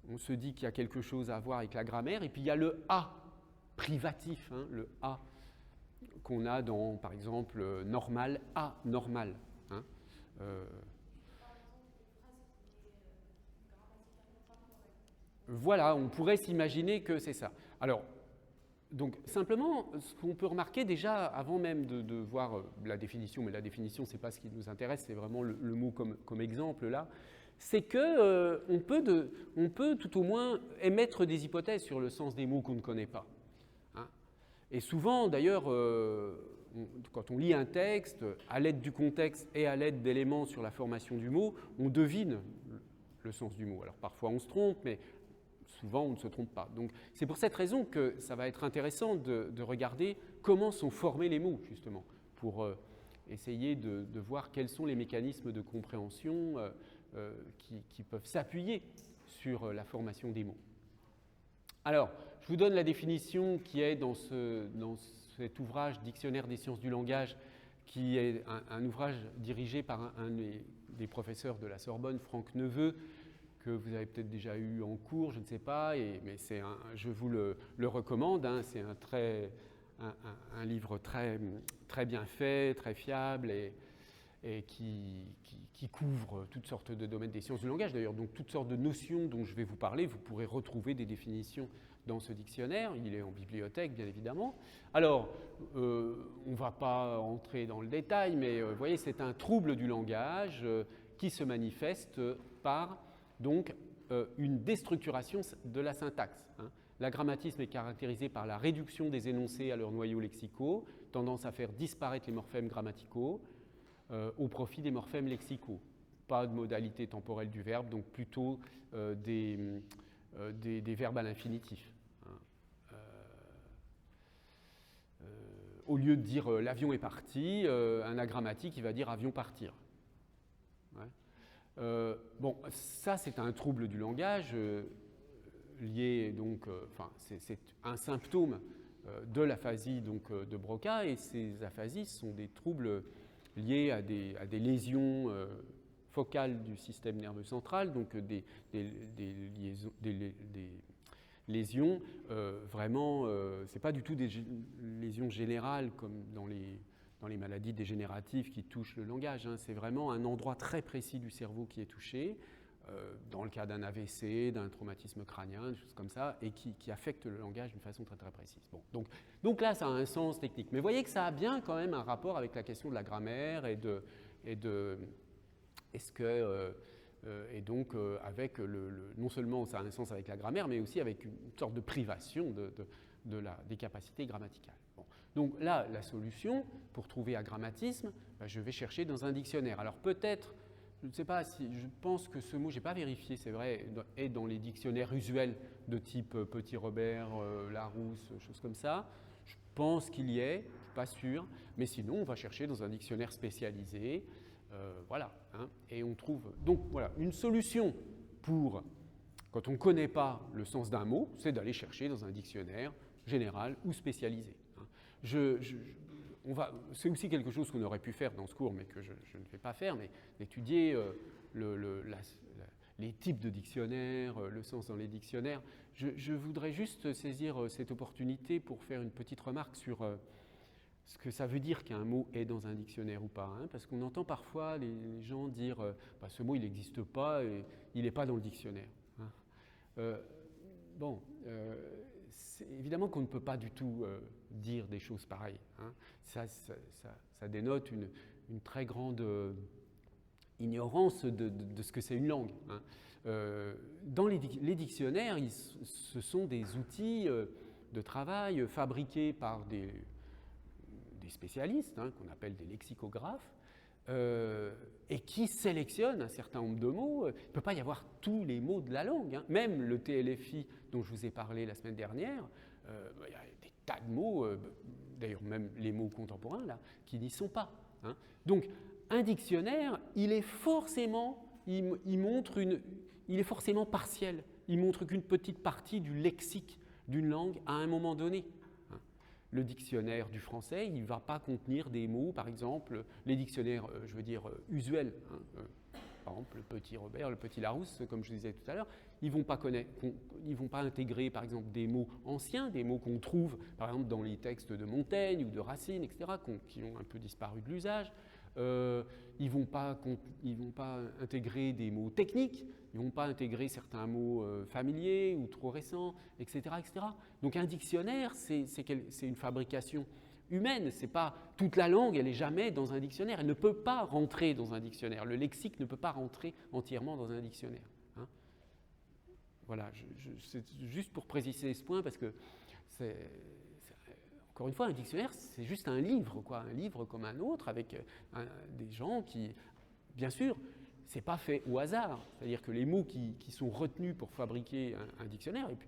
on se dit qu'il y a quelque chose à voir avec la grammaire. Et puis, il y a le A privatif, le A qu'on a dans, par exemple, normal, anormal. Voilà, on pourrait s'imaginer que c'est ça. Alors, donc simplement, ce qu'on peut remarquer déjà, avant même de voir la définition, mais la définition, ce n'est pas ce qui nous intéresse, c'est vraiment le mot comme exemple là, c'est qu'on peut tout au moins émettre des hypothèses sur le sens des mots qu'on ne connaît pas. Et souvent, d'ailleurs, quand on lit un texte, à l'aide du contexte et à l'aide d'éléments sur la formation du mot, on devine le sens du mot. Alors parfois on se trompe, mais souvent on ne se trompe pas. Donc c'est pour cette raison que ça va être intéressant de regarder comment sont formés les mots, justement, pour essayer de voir quels sont les mécanismes de compréhension qui peuvent s'appuyer sur la formation des mots. Alors, je vous donne la définition qui est dans cet ouvrage Dictionnaire des sciences du langage, qui est un ouvrage dirigé par un des professeurs de la Sorbonne, Franck Neveu, que vous avez peut-être déjà eu en cours, je ne sais pas, mais je vous le recommande. C'est un livre très, très bien fait, très fiable et qui couvre toutes sortes de domaines des sciences du langage. D'ailleurs, donc toutes sortes de notions dont je vais vous parler, vous pourrez retrouver des définitions dans ce dictionnaire. Il est en bibliothèque, bien évidemment. Alors, on ne va pas entrer dans le détail, mais vous voyez, c'est un trouble du langage qui se manifeste par donc, une déstructuration de la syntaxe. L'agrammatisme est caractérisé par la réduction des énoncés à leurs noyaux lexicaux, tendance à faire disparaître les morphèmes grammaticaux, au profit des morphèmes lexicaux. Pas de modalité temporelle du verbe, donc plutôt des verbes à l'infinitif. Au lieu de dire l'avion est parti, un agrammatique il va dire avion partir. Bon, ça c'est un trouble du langage lié donc, c'est un symptôme de l'aphasie donc, de Broca, et ces aphasies sont des troubles liés à des lésions focales du système nerveux central, donc des lésions vraiment, ce n'est pas du tout des lésions générales comme dans les maladies dégénératives qui touchent le langage, hein. C'est vraiment un endroit très précis du cerveau qui est touché, dans le cas d'un AVC, d'un traumatisme crânien, des choses comme ça, et qui affecte le langage d'une façon très très précise. Bon, donc là, ça a un sens technique. Mais vous voyez que ça a bien quand même un rapport avec la question de la grammaire et donc avec non seulement ça a un sens avec la grammaire, mais aussi avec une sorte de privation des capacités grammaticales. Bon. Donc là, la solution, pour trouver agrammatisme, je vais chercher dans un dictionnaire. Alors peut-être, je ne sais pas si, je pense que ce mot, je n'ai pas vérifié, c'est vrai, est dans les dictionnaires usuels de type Petit Robert, Larousse, choses comme ça. Je pense qu'il y est, je ne suis pas sûr, mais sinon on va chercher dans un dictionnaire spécialisé. Voilà, hein, et on trouve donc voilà, une solution pour, quand on ne connaît pas le sens d'un mot, c'est d'aller chercher dans un dictionnaire général ou spécialisé. Hein. C'est aussi quelque chose qu'on aurait pu faire dans ce cours, mais que je ne vais pas faire, mais d'étudier les types de dictionnaires, le sens dans les dictionnaires. Je voudrais juste saisir cette opportunité pour faire une petite remarque sur ce que ça veut dire qu'un mot est dans un dictionnaire ou pas, hein, parce qu'on entend parfois les gens dire ce mot il n'existe pas et il n'est pas dans le dictionnaire. Hein. C'est évidemment qu'on ne peut pas du tout dire des choses pareilles. Hein. Ça dénote une très grande ignorance de ce que c'est une langue. Hein. Dans les dictionnaires, ce sont des outils de travail fabriqués par des spécialistes, hein, qu'on appelle des lexicographes, et qui sélectionnent un certain nombre de mots. Il ne peut pas y avoir tous les mots de la langue. Hein. Même le TLFI dont je vous ai parlé la semaine dernière, il y a des tas de mots, d'ailleurs même les mots contemporains, là, qui n'y sont pas. Hein. Donc un dictionnaire, il est forcément partiel. Il montre qu'une petite partie du lexique d'une langue à un moment donné. Le dictionnaire du français, il ne va pas contenir des mots, par exemple, les dictionnaires, usuels, hein, par exemple le Petit Robert, le Petit Larousse, comme je disais tout à l'heure, ils ne vont pas intégrer, par exemple, des mots anciens, des mots qu'on trouve, par exemple, dans les textes de Montaigne ou de Racine, etc., qui ont un peu disparu de l'usage. Ils ne vont pas intégrer des mots techniques, ils ne vont pas intégrer certains mots familiers ou trop récents, etc., etc. Donc un dictionnaire, c'est une fabrication humaine, c'est pas toute la langue, elle n'est jamais dans un dictionnaire, elle ne peut pas rentrer dans un dictionnaire, le lexique ne peut pas rentrer entièrement dans un dictionnaire. Hein. Voilà, c'est juste pour préciser ce point parce que encore une fois, un dictionnaire, c'est juste un livre, quoi, un livre comme un autre, avec des gens qui, bien sûr, ce n'est pas fait au hasard. C'est-à-dire que les mots qui sont retenus pour fabriquer un dictionnaire, et puis,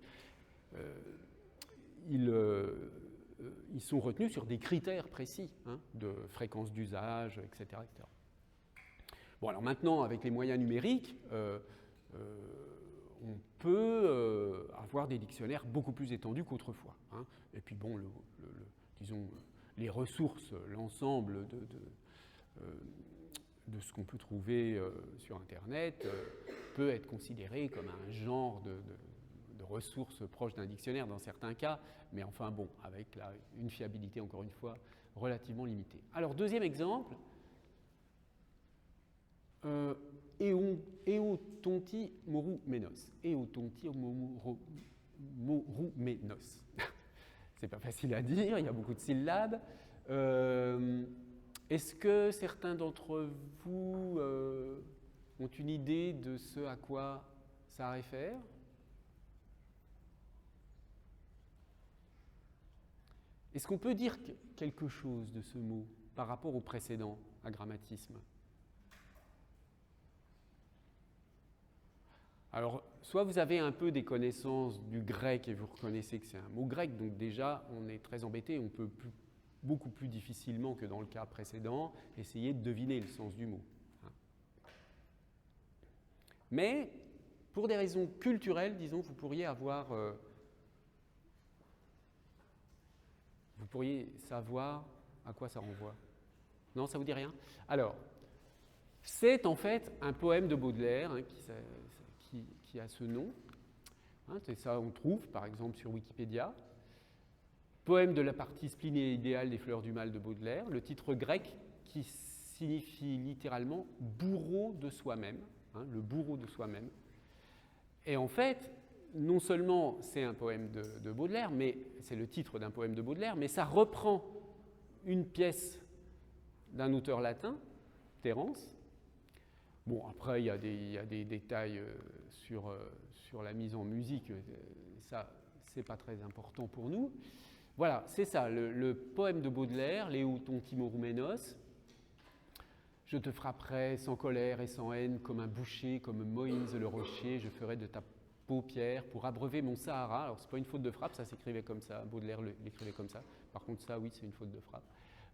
ils sont retenus sur des critères précis, hein, de fréquence d'usage, etc., etc. Bon, alors maintenant, avec les moyens numériques, on peut avoir des dictionnaires beaucoup plus étendus qu'autrefois. Hein. Et puis bon, disons, les ressources, l'ensemble de ce qu'on peut trouver sur Internet peut être considéré comme un genre de ressources proches d'un dictionnaire dans certains cas, mais enfin bon, avec là, une fiabilité, encore une fois, relativement limitée. Alors, deuxième exemple, Eotonti moroumenos. Eotonti moroumenos. C'est pas facile à dire, il y a beaucoup de syllabes. Est-ce que certains d'entre vous ont une idée de ce à quoi ça réfère ? Est-ce qu'on peut dire quelque chose de ce mot par rapport au précédent, agrammatisme ? Alors, soit vous avez un peu des connaissances du grec et vous reconnaissez que c'est un mot grec, donc déjà on est très embêté, on peut beaucoup plus difficilement que dans le cas précédent essayer de deviner le sens du mot. Mais pour des raisons culturelles, disons, vous pourriez avoir pourriez savoir à quoi ça renvoie? Non, ça vous dit rien? Alors, c'est en fait un poème de Baudelaire hein, qui a ce nom. Hein, c'est ça, on trouve par exemple sur Wikipédia. Poème de la partie splinée idéale des fleurs du mal de Baudelaire, le titre grec qui signifie littéralement bourreau de soi-même, hein, le bourreau de soi-même. Et en fait, non seulement c'est un poème de Baudelaire, mais c'est le titre d'un poème de Baudelaire, mais ça reprend une pièce d'un auteur latin, Terence. Bon, après, il y a des détails sur la mise en musique, ça, c'est pas très important pour nous. Voilà, c'est ça, le poème de Baudelaire, Léouton Timorouménos. Je te frapperai sans colère et sans haine, comme un boucher, comme Moïse le rocher, je ferai de ta paupière pour abreuver mon Sahara. Alors, ce n'est pas une faute de frappe, ça s'écrivait comme ça, Baudelaire l'écrivait comme ça. Par contre, ça, oui, c'est une faute de frappe.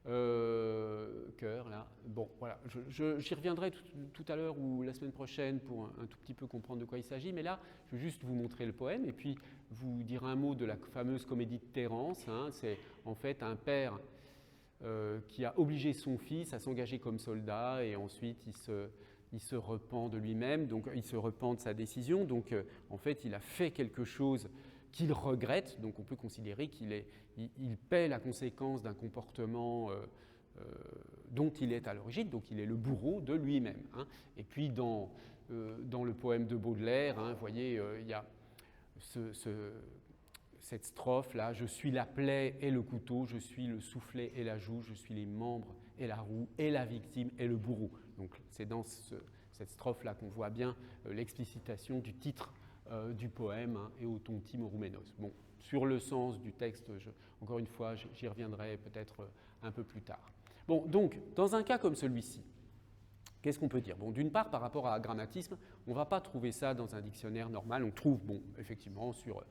Cœur, là. Bon, voilà, j'y reviendrai tout à l'heure ou la semaine prochaine pour un tout petit peu comprendre de quoi il s'agit, mais là, je vais juste vous montrer le poème et puis vous dire un mot de la fameuse comédie de Terence. Hein. C'est en fait un père qui a obligé son fils à s'engager comme soldat et ensuite il se repent de lui-même, donc il se repent de sa décision, donc en fait il a fait quelque chose qu'il regrette, donc on peut considérer il paie la conséquence d'un comportement dont il est à l'origine, donc il est le bourreau de lui-même. Hein. Et puis dans le poème de Baudelaire, hein, vous voyez, il y a cette strophe-là, je suis la plaie et le couteau, je suis le soufflet et la joue, je suis les membres et la roue, et la victime et le bourreau. Donc c'est dans cette strophe-là qu'on voit bien l'explicitation du titre du poème, hein, Éoton Timorouménos. Bon, sur le sens du texte, encore une fois, j'y reviendrai peut-être un peu plus tard. Bon, donc, dans un cas comme celui-ci, qu'est-ce qu'on peut dire? Bon, d'une part, par rapport à grammatisme, on ne va pas trouver ça dans un dictionnaire normal. On trouve, bon, effectivement, sur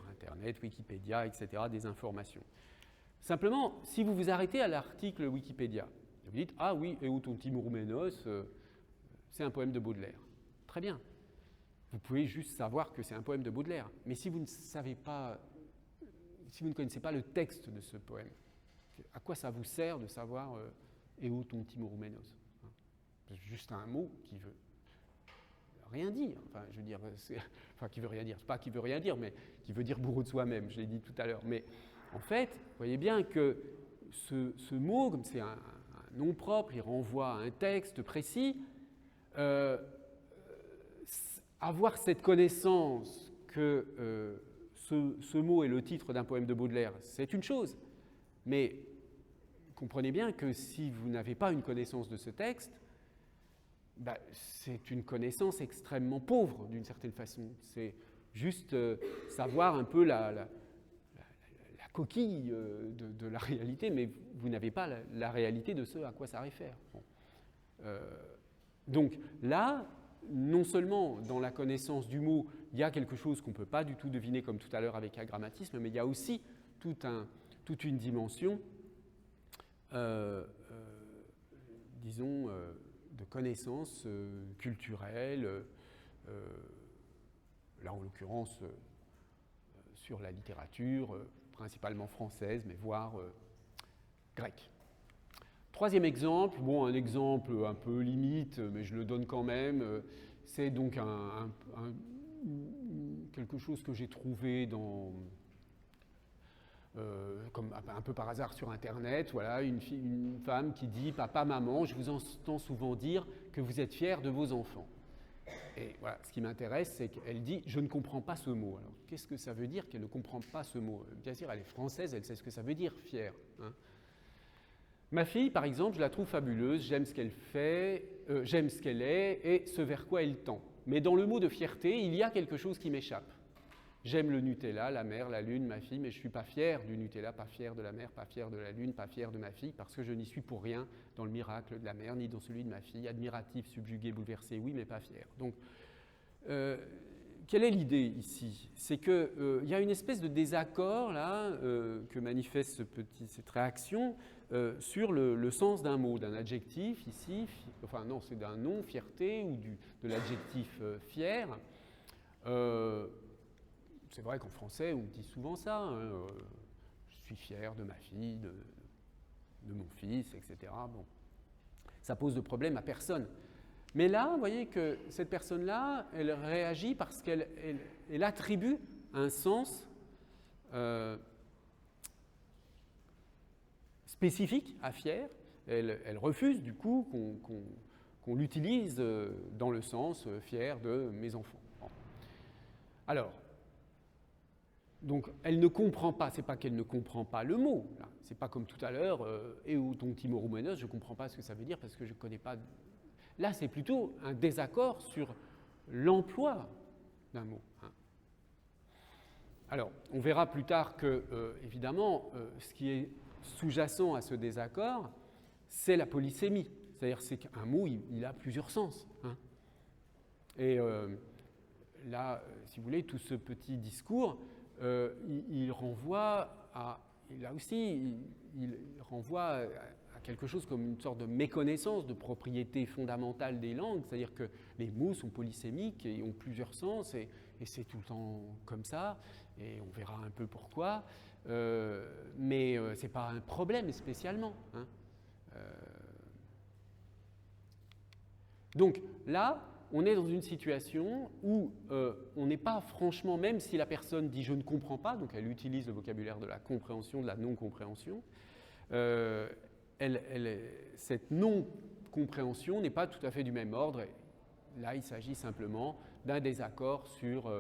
Internet, Wikipédia, etc., des informations. Simplement, si vous vous arrêtez à l'article Wikipédia, vous dites « Ah oui, Éoton Timorouménos, c'est un poème de Baudelaire. » Très bien. Vous pouvez juste savoir que c'est un poème de Baudelaire. Mais si vous ne savez pas, si vous ne connaissez pas le texte de ce poème, à quoi ça vous sert de savoir Éoton Timorouménos? C'est juste un mot qui veut rien dire. Enfin, je veux dire, qui veut rien dire. C'est pas qui veut rien dire, mais qui veut dire bourreau de soi-même. Je l'ai dit tout à l'heure. Mais en fait, vous voyez bien que ce mot, comme c'est un nom propre, il renvoie à un texte précis. Avoir cette connaissance que ce mot est le titre d'un poème de Baudelaire, c'est une chose. Mais comprenez bien que si vous n'avez pas une connaissance de ce texte, c'est une connaissance extrêmement pauvre d'une certaine façon. C'est juste savoir un peu la coquille de la réalité, mais vous n'avez pas la réalité de ce à quoi ça réfère. Bon. Donc là, non seulement dans la connaissance du mot, il y a quelque chose qu'on ne peut pas du tout deviner comme tout à l'heure avec agrammatisme, mais il y a aussi toute une dimension, disons, de connaissances culturelles, là en l'occurrence sur la littérature, principalement française, mais voire grecque. Troisième exemple, bon, un exemple un peu limite, mais je le donne quand même, c'est donc quelque chose que j'ai trouvé comme un peu par hasard sur Internet, voilà, une femme qui dit « Papa, maman, je vous entends souvent dire que vous êtes fiers de vos enfants. » Et voilà, ce qui m'intéresse, c'est qu'elle dit « Je ne comprends pas ce mot. » Alors, qu'est-ce que ça veut dire qu'elle ne comprend pas ce mot? Bien sûr, elle est française, elle sait ce que ça veut dire, fier. Hein. Ma fille, par exemple, je la trouve fabuleuse, j'aime ce qu'elle fait, j'aime ce qu'elle est et ce vers quoi elle tend. Mais dans le mot de fierté, il y a quelque chose qui m'échappe. J'aime le Nutella, la mer, la lune, ma fille, mais je ne suis pas fier du Nutella, pas fier de la mer, pas fier de la lune, pas fier de ma fille, parce que je n'y suis pour rien dans le miracle de la mer, ni dans celui de ma fille. Admiratif, subjugué, bouleversé, oui, mais pas fier. Donc, quelle est l'idée ici? C'est qu'il y a une espèce de désaccord là, que manifeste cette réaction sur le sens d'un mot, d'un adjectif ici, enfin non, c'est d'un nom, fierté, ou de l'adjectif fier. C'est vrai qu'en français, on dit souvent ça. Hein, je suis fier de ma fille, de mon fils, etc. Bon. Ça pose de problème à personne. Mais là, vous voyez que cette personne-là, elle réagit parce qu'elle attribue un sens spécifique à fier. Elle refuse du coup qu'on l'utilise dans le sens fier de mes enfants. Bon. Alors, donc elle ne comprend pas, c'est pas qu'elle ne comprend pas le mot, c'est pas comme tout à l'heure, eu ton timoroumenos, je ne comprends pas ce que ça veut dire parce que je ne connais pas. Là, c'est plutôt un désaccord sur l'emploi d'un mot. Hein. Alors, on verra plus tard que, évidemment, ce qui est sous-jacent à ce désaccord, c'est la polysémie. C'est-à-dire c'est qu'un mot, il a plusieurs sens. Hein. Et là, si vous voulez, tout ce petit discours, il renvoie à, là aussi, il renvoie à quelque chose comme une sorte de méconnaissance de propriété fondamentale des langues, c'est-à-dire que les mots sont polysémiques et ont plusieurs sens, et c'est tout le temps comme ça, et on verra un peu pourquoi, mais ce n'est pas un problème spécialement. Hein. Donc là, on est dans une situation où on n'est pas franchement, même si la personne dit « je ne comprends pas », donc elle utilise le vocabulaire de la compréhension, de la non-compréhension, cette non-compréhension n'est pas tout à fait du même ordre. Là, il s'agit simplement d'un désaccord sur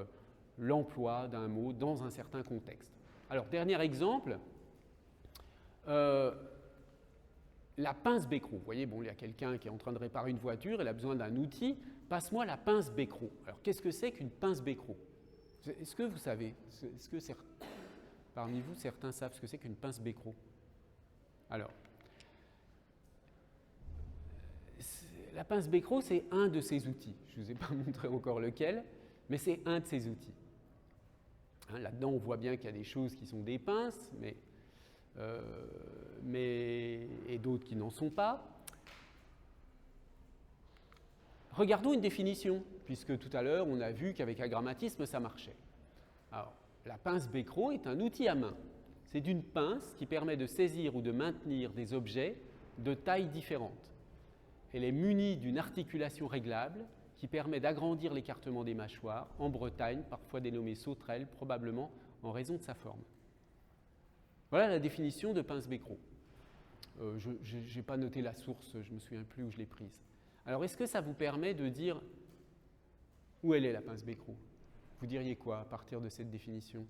l'emploi d'un mot dans un certain contexte. Alors, dernier exemple, la pince Bécrot. Vous voyez, bon, il y a quelqu'un qui est en train de réparer une voiture, il a besoin d'un outil. Passe-moi la pince Bécrot. Alors, qu'est-ce que c'est qu'une pince Bécrot? Est-ce que vous savez? Est-ce que parmi vous, certains savent ce que c'est qu'une pince Bécrot? Alors, la pince Bécrot, c'est un de ces outils. Je ne vous ai pas montré encore lequel, mais c'est un de ces outils. Hein, là-dedans, on voit bien qu'il y a des choses qui sont des pinces, et d'autres qui n'en sont pas. Regardons une définition, puisque tout à l'heure, on a vu qu'avec agrammatisme, ça marchait. Alors, la pince Bécrot est un outil à main. C'est une pince qui permet de saisir ou de maintenir des objets de tailles différentes. Elle est munie d'une articulation réglable qui permet d'agrandir l'écartement des mâchoires, en Bretagne, parfois dénommée sauterelle, probablement en raison de sa forme. Voilà la définition de pince Bécrot. Je n'ai pas noté la source, je ne me souviens plus où je l'ai prise. Alors, est-ce que ça vous permet de dire où elle est, la pince Bécrot? Vous diriez quoi à partir de cette définition?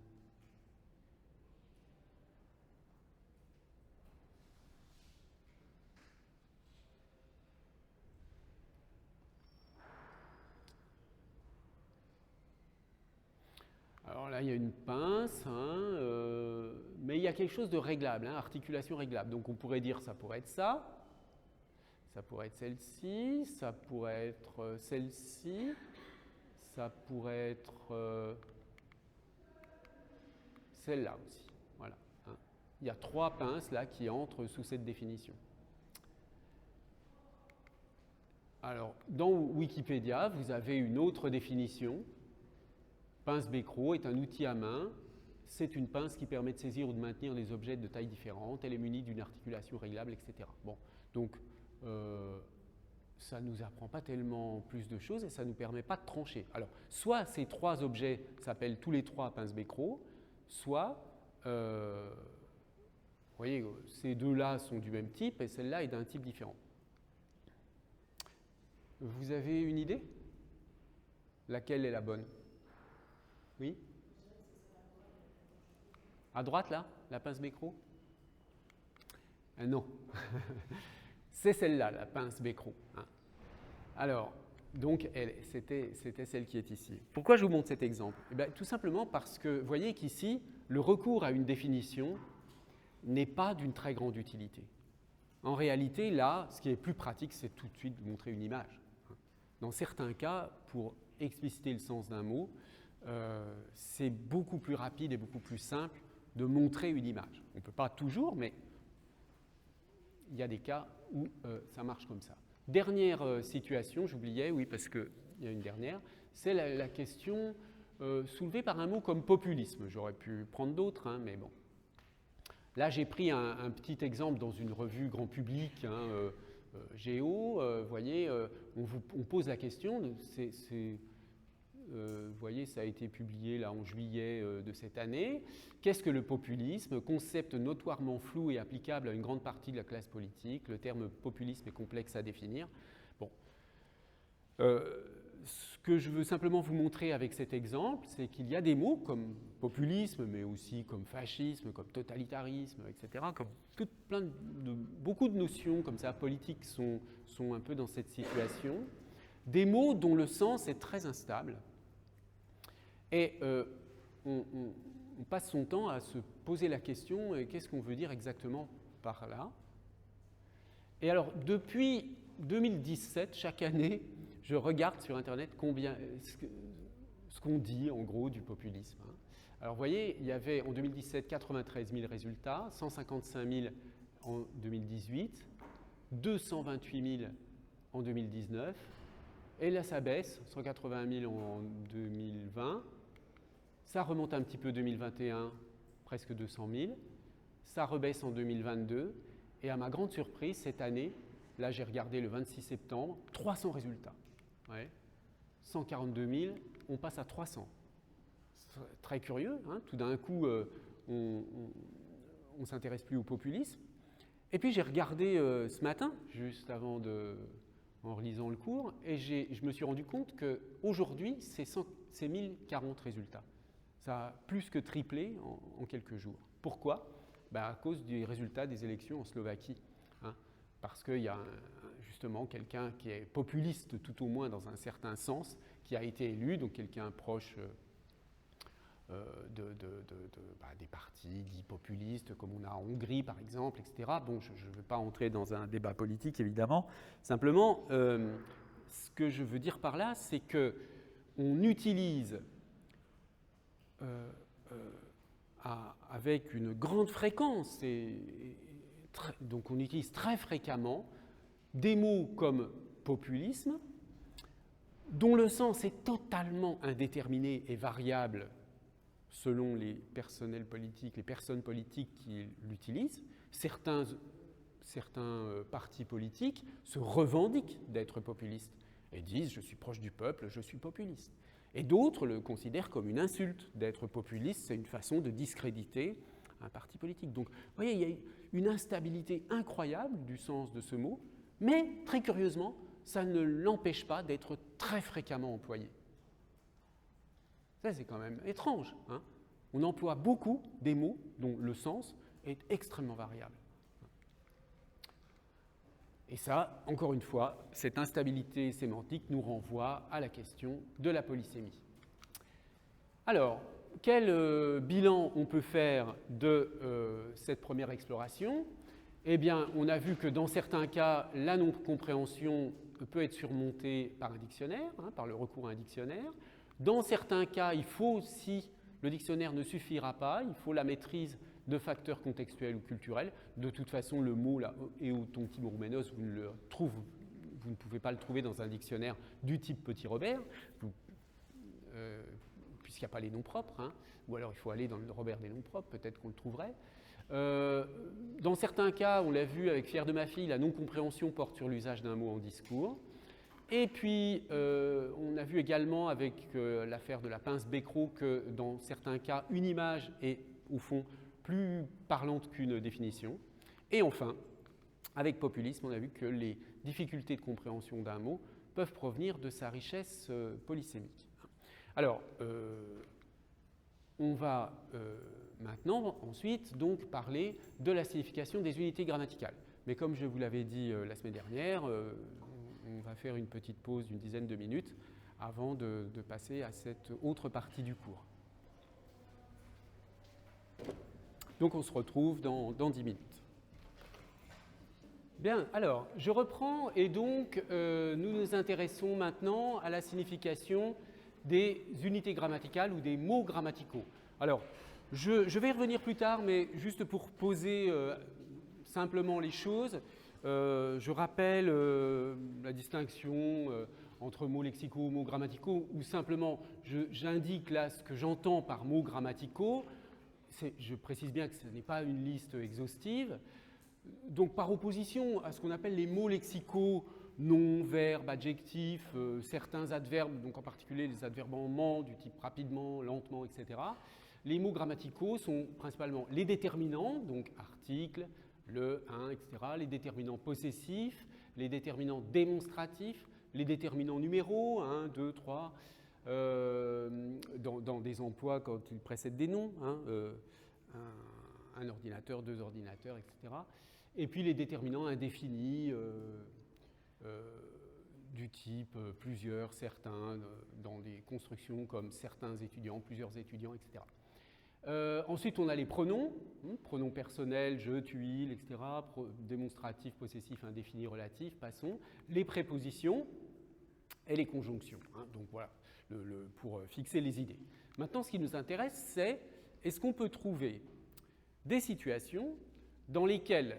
Alors là, il y a une pince, hein, mais il y a quelque chose de réglable, hein, articulation réglable. Donc on pourrait dire ça pourrait être ça pourrait être celle-ci, ça pourrait être celle-ci, ça pourrait être celle-là aussi. Voilà. Hein. Il y a 3 pinces là qui entrent sous cette définition. Alors, dans Wikipédia, vous avez une autre définition. Pince Bécrot est un outil à main. C'est une pince qui permet de saisir ou de maintenir des objets de tailles différentes. Elle est munie d'une articulation réglable, etc. Bon, donc, ça ne nous apprend pas tellement plus de choses et ça ne nous permet pas de trancher. Alors, soit ces 3 objets s'appellent tous les 3 pinces Bécrot, soit, vous voyez, ces deux-là sont du même type et celle-là est d'un type différent. Vous avez une idée? Laquelle est la bonne? Oui? À droite, là, la pince Bécrot? Non. C'est celle-là, la pince Bécrot. Hein. Alors, donc, c'était celle qui est ici. Pourquoi je vous montre cet exemple? Eh bien, tout simplement parce que, vous voyez qu'ici, le recours à une définition n'est pas d'une très grande utilité. En réalité, là, ce qui est plus pratique, c'est tout de suite de montrer une image. Dans certains cas, pour expliciter le sens d'un mot, c'est beaucoup plus rapide et beaucoup plus simple de montrer une image. On ne peut pas toujours, mais il y a des cas où ça marche comme ça. Dernière situation, j'oubliais, oui, parce qu'il y a une dernière, c'est la question soulevée par un mot comme populisme. J'aurais pu prendre d'autres, hein, mais bon. Là, j'ai pris un petit exemple dans une revue grand public, hein, Géo. Vous voyez, on pose la question, vous voyez, ça a été publié là en juillet de cette année. Qu'est-ce que le populisme? Concept notoirement flou et applicable à une grande partie de la classe politique. Le terme populisme est complexe à définir. Bon. Ce que je veux simplement vous montrer avec cet exemple, c'est qu'il y a des mots comme populisme, mais aussi comme fascisme, comme totalitarisme, etc., comme beaucoup de notions comme ça politiques sont un peu dans cette situation. Des mots dont le sens est très instable. Et on passe son temps à se poser la question, qu'est-ce qu'on veut dire exactement par là? Et alors, depuis 2017, chaque année, je regarde sur Internet ce qu'on dit en gros du populisme. Alors vous voyez, il y avait en 2017 93 000 résultats, 155 000 en 2018, 228 000 en 2019, et là ça baisse, 180 000 en 2020, ça remonte un petit peu 2021, presque 200 000, ça rebaisse en 2022, et à ma grande surprise, cette année, là j'ai regardé le 26 septembre, 300 résultats. Ouais. 142 000, on passe à 300. Très curieux, hein, tout d'un coup, on ne s'intéresse plus au populisme. Et puis j'ai regardé ce matin, juste avant en relisant le cours, et je me suis rendu compte qu'aujourd'hui, c'est 1040 résultats. Ça a plus que triplé en quelques jours. Pourquoi? À cause des résultats des élections en Slovaquie. Hein, parce qu'il y a justement quelqu'un qui est populiste, tout au moins dans un certain sens, qui a été élu, donc quelqu'un proche des partis dits populistes, comme on a en Hongrie par exemple, etc. Bon, je ne veux pas entrer dans un débat politique, évidemment. Simplement, ce que je veux dire par là, c'est qu'on utilise avec une grande fréquence, donc on utilise très fréquemment des mots comme populisme, dont le sens est totalement indéterminé et variable selon les personnels politiques, les personnes politiques qui l'utilisent. Certains partis politiques se revendiquent d'être populistes et disent « je suis proche du peuple, je suis populiste ». Et d'autres le considèrent comme une insulte. D'être populiste, c'est une façon de discréditer un parti politique. Donc, vous voyez, il y a une instabilité incroyable du sens de ce mot, mais très curieusement, ça ne l'empêche pas d'être très fréquemment employé. Ça, c'est quand même étrange. Hein, on emploie beaucoup des mots dont le sens est extrêmement variable. Et ça, encore une fois, cette instabilité sémantique nous renvoie à la question de la polysémie. Alors, quel bilan on peut faire de cette première exploration? Eh bien, on a vu que dans certains cas, la non-compréhension peut être surmontée par un dictionnaire, hein, par le recours à un dictionnaire. Dans certains cas, si le dictionnaire ne suffira pas, il faut la maîtrise de facteurs contextuels ou culturels. De toute façon, le mot là, Eotontimouroumenos, vous ne pouvez pas le trouver dans un dictionnaire du type Petit Robert, puisqu'il n'y a pas les noms propres, hein, ou alors il faut aller dans le Robert des noms propres, peut-être qu'on le trouverait. Dans certains cas, on l'a vu avec Fier de ma fille, la non-compréhension porte sur l'usage d'un mot en discours. Et puis, on a vu également avec l'affaire de la pince Becquerot que dans certains cas, une image est au fond plus parlante qu'une définition. Et enfin, avec populisme, on a vu que les difficultés de compréhension d'un mot peuvent provenir de sa richesse polysémique. Alors, on va maintenant, ensuite, donc parler de la signification des unités grammaticales. Mais comme je vous l'avais dit la semaine dernière, on va faire une petite pause d'une dizaine de minutes avant de passer à cette autre partie du cours. Donc on se retrouve dans 10 minutes. Bien, alors, je reprends et donc nous nous intéressons maintenant à la signification des unités grammaticales ou des mots grammaticaux. Alors, je vais y revenir plus tard, mais juste pour poser simplement les choses, je rappelle la distinction entre mots lexicaux, mots grammaticaux, ou simplement j'indique là ce que j'entends par mots grammaticaux. je précise bien que ce n'est pas une liste exhaustive. Donc par opposition à ce qu'on appelle les mots lexicaux, nom, verbe, adjectif, certains adverbes, donc en particulier les adverbes en ment, du type rapidement, lentement, etc., les mots grammaticaux sont principalement les déterminants, donc article, le, un, etc., les déterminants possessifs, les déterminants démonstratifs, les déterminants numéraux, 1, 2, 3, dans des emplois quand ils précèdent des noms, un ordinateur, deux ordinateurs, etc. Et puis les déterminants indéfinis du type plusieurs, certains, dans des constructions comme certains étudiants, plusieurs étudiants, etc. Ensuite, on a les pronoms, pronoms personnels, je, tu, il, etc., démonstratifs, possessifs, indéfinis, relatifs, passons, les prépositions et les conjonctions. Donc voilà, pour fixer les idées. Maintenant, ce qui nous intéresse, c'est est-ce qu'on peut trouver des situations dans lesquelles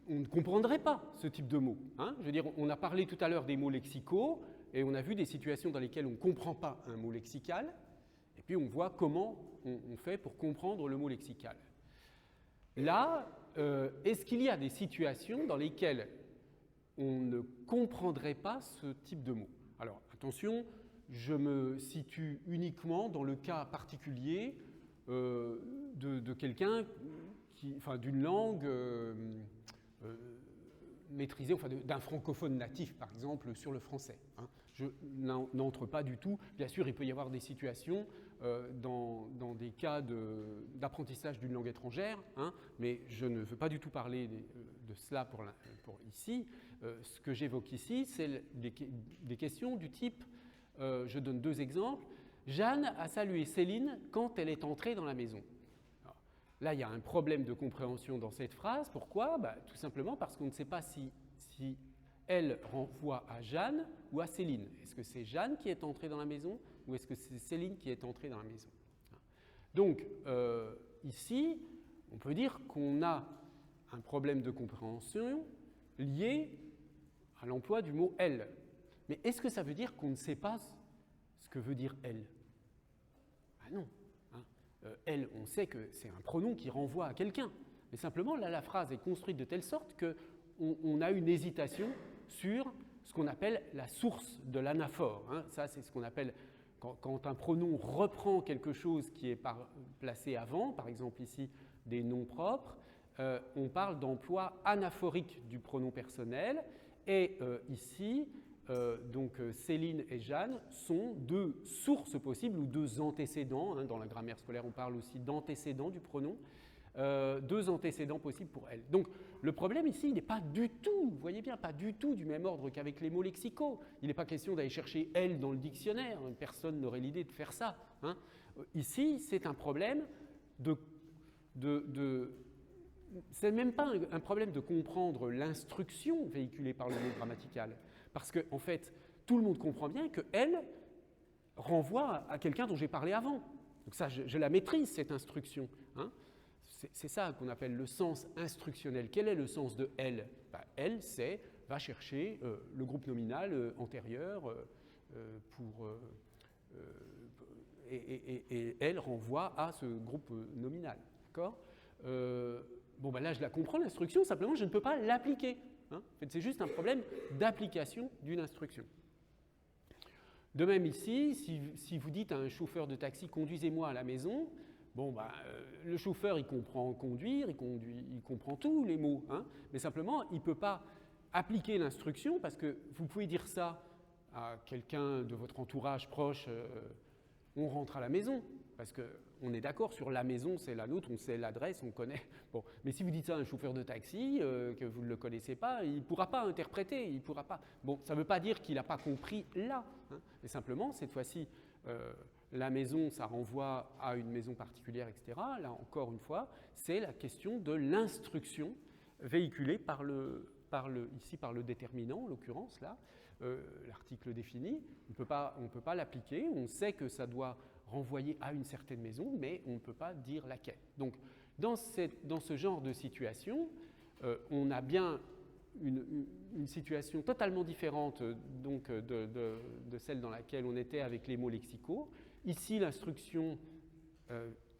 on ne comprendrait pas ce type de mots. Je veux dire, on a parlé tout à l'heure des mots lexicaux et on a vu des situations dans lesquelles on ne comprend pas un mot lexical. Et puis on voit comment on fait pour comprendre le mot lexical. Là, est-ce qu'il y a des situations dans lesquelles on ne comprendrait pas ce type de mot? Alors attention, je me situe uniquement dans le cas particulier de quelqu'un, d'une langue maîtrisée, d'un francophone natif, par exemple, sur le français. Je n'entre pas du tout. Bien sûr, il peut y avoir des situations dans des cas d'apprentissage d'une langue étrangère, mais je ne veux pas du tout parler de cela pour ici. Ce que j'évoque ici, c'est des questions du type, je donne deux exemples. Jeanne a salué Céline quand elle est entrée dans la maison. Là, il y a un problème de compréhension dans cette phrase. Pourquoi? Tout simplement parce qu'on ne sait pas si elle renvoie à Jeanne ou à Céline. Est-ce que c'est Jeanne qui est entrée dans la maison ou est-ce que c'est Céline qui est entrée dans la maison? Donc, ici, on peut dire qu'on a un problème de compréhension lié à l'emploi du mot « elle ». Mais est-ce que ça veut dire qu'on ne sait pas ce que veut dire « elle » ? Non. Elle, on sait que c'est un pronom qui renvoie à quelqu'un. Mais simplement, là, la phrase est construite de telle sorte qu'on a une hésitation sur ce qu'on appelle la source de l'anaphore. Ça, c'est ce qu'on appelle, quand un pronom reprend quelque chose qui est placé avant, par exemple ici des noms propres, on parle d'emploi anaphorique du pronom personnel. Et ici, donc Céline et Jeanne sont deux sources possibles ou deux antécédents. Dans la grammaire scolaire, on parle aussi d'antécédents du pronom. Deux antécédents possibles pour elle. Donc le problème ici, il n'est pas du tout, vous voyez bien, pas du tout du même ordre qu'avec les mots lexicaux. Il n'est pas question d'aller chercher elle dans le dictionnaire. Personne n'aurait l'idée de faire ça. Ici, c'est un problème c'est même pas un problème de comprendre l'instruction véhiculée par le mot grammatical. Parce qu'en fait, tout le monde comprend bien que « elle » renvoie à quelqu'un dont j'ai parlé avant. Donc ça, je la maîtrise, cette instruction. C'est ça qu'on appelle le sens instructionnel. Quel est le sens de « elle » ? Elle, c'est « va chercher le groupe nominal antérieur et elle renvoie à ce groupe nominal. » D'accord ? Là, je la comprends, l'instruction, simplement, je ne peux pas l'appliquer. En fait, c'est juste un problème d'application d'une instruction. De même ici, si vous dites à un chauffeur de taxi « conduisez-moi à la maison », le chauffeur, il comprend conduire, il comprend tous les mots, mais simplement, il ne peut pas appliquer l'instruction parce que vous pouvez dire ça à quelqu'un de votre entourage proche, on rentre à la maison, parce qu'on est d'accord sur la maison, c'est la nôtre, on sait l'adresse, on connaît. Bon, mais si vous dites ça à un chauffeur de taxi, que vous ne le connaissez pas, il ne pourra pas interpréter, il pourra pas. Bon, ça ne veut pas dire qu'il n'a pas compris là, mais simplement, cette fois-ci, la maison, ça renvoie à une maison particulière, etc. Là, encore une fois, c'est la question de l'instruction véhiculée ici par le déterminant, en l'occurrence, là, l'article défini. On ne peut pas l'appliquer, on sait que ça doit renvoyer à une certaine maison, mais on ne peut pas dire laquelle. Donc, dans ce genre de situation, on a bien une situation totalement différente donc, de celle dans laquelle on était avec les mots lexicaux. Ici, l'instruction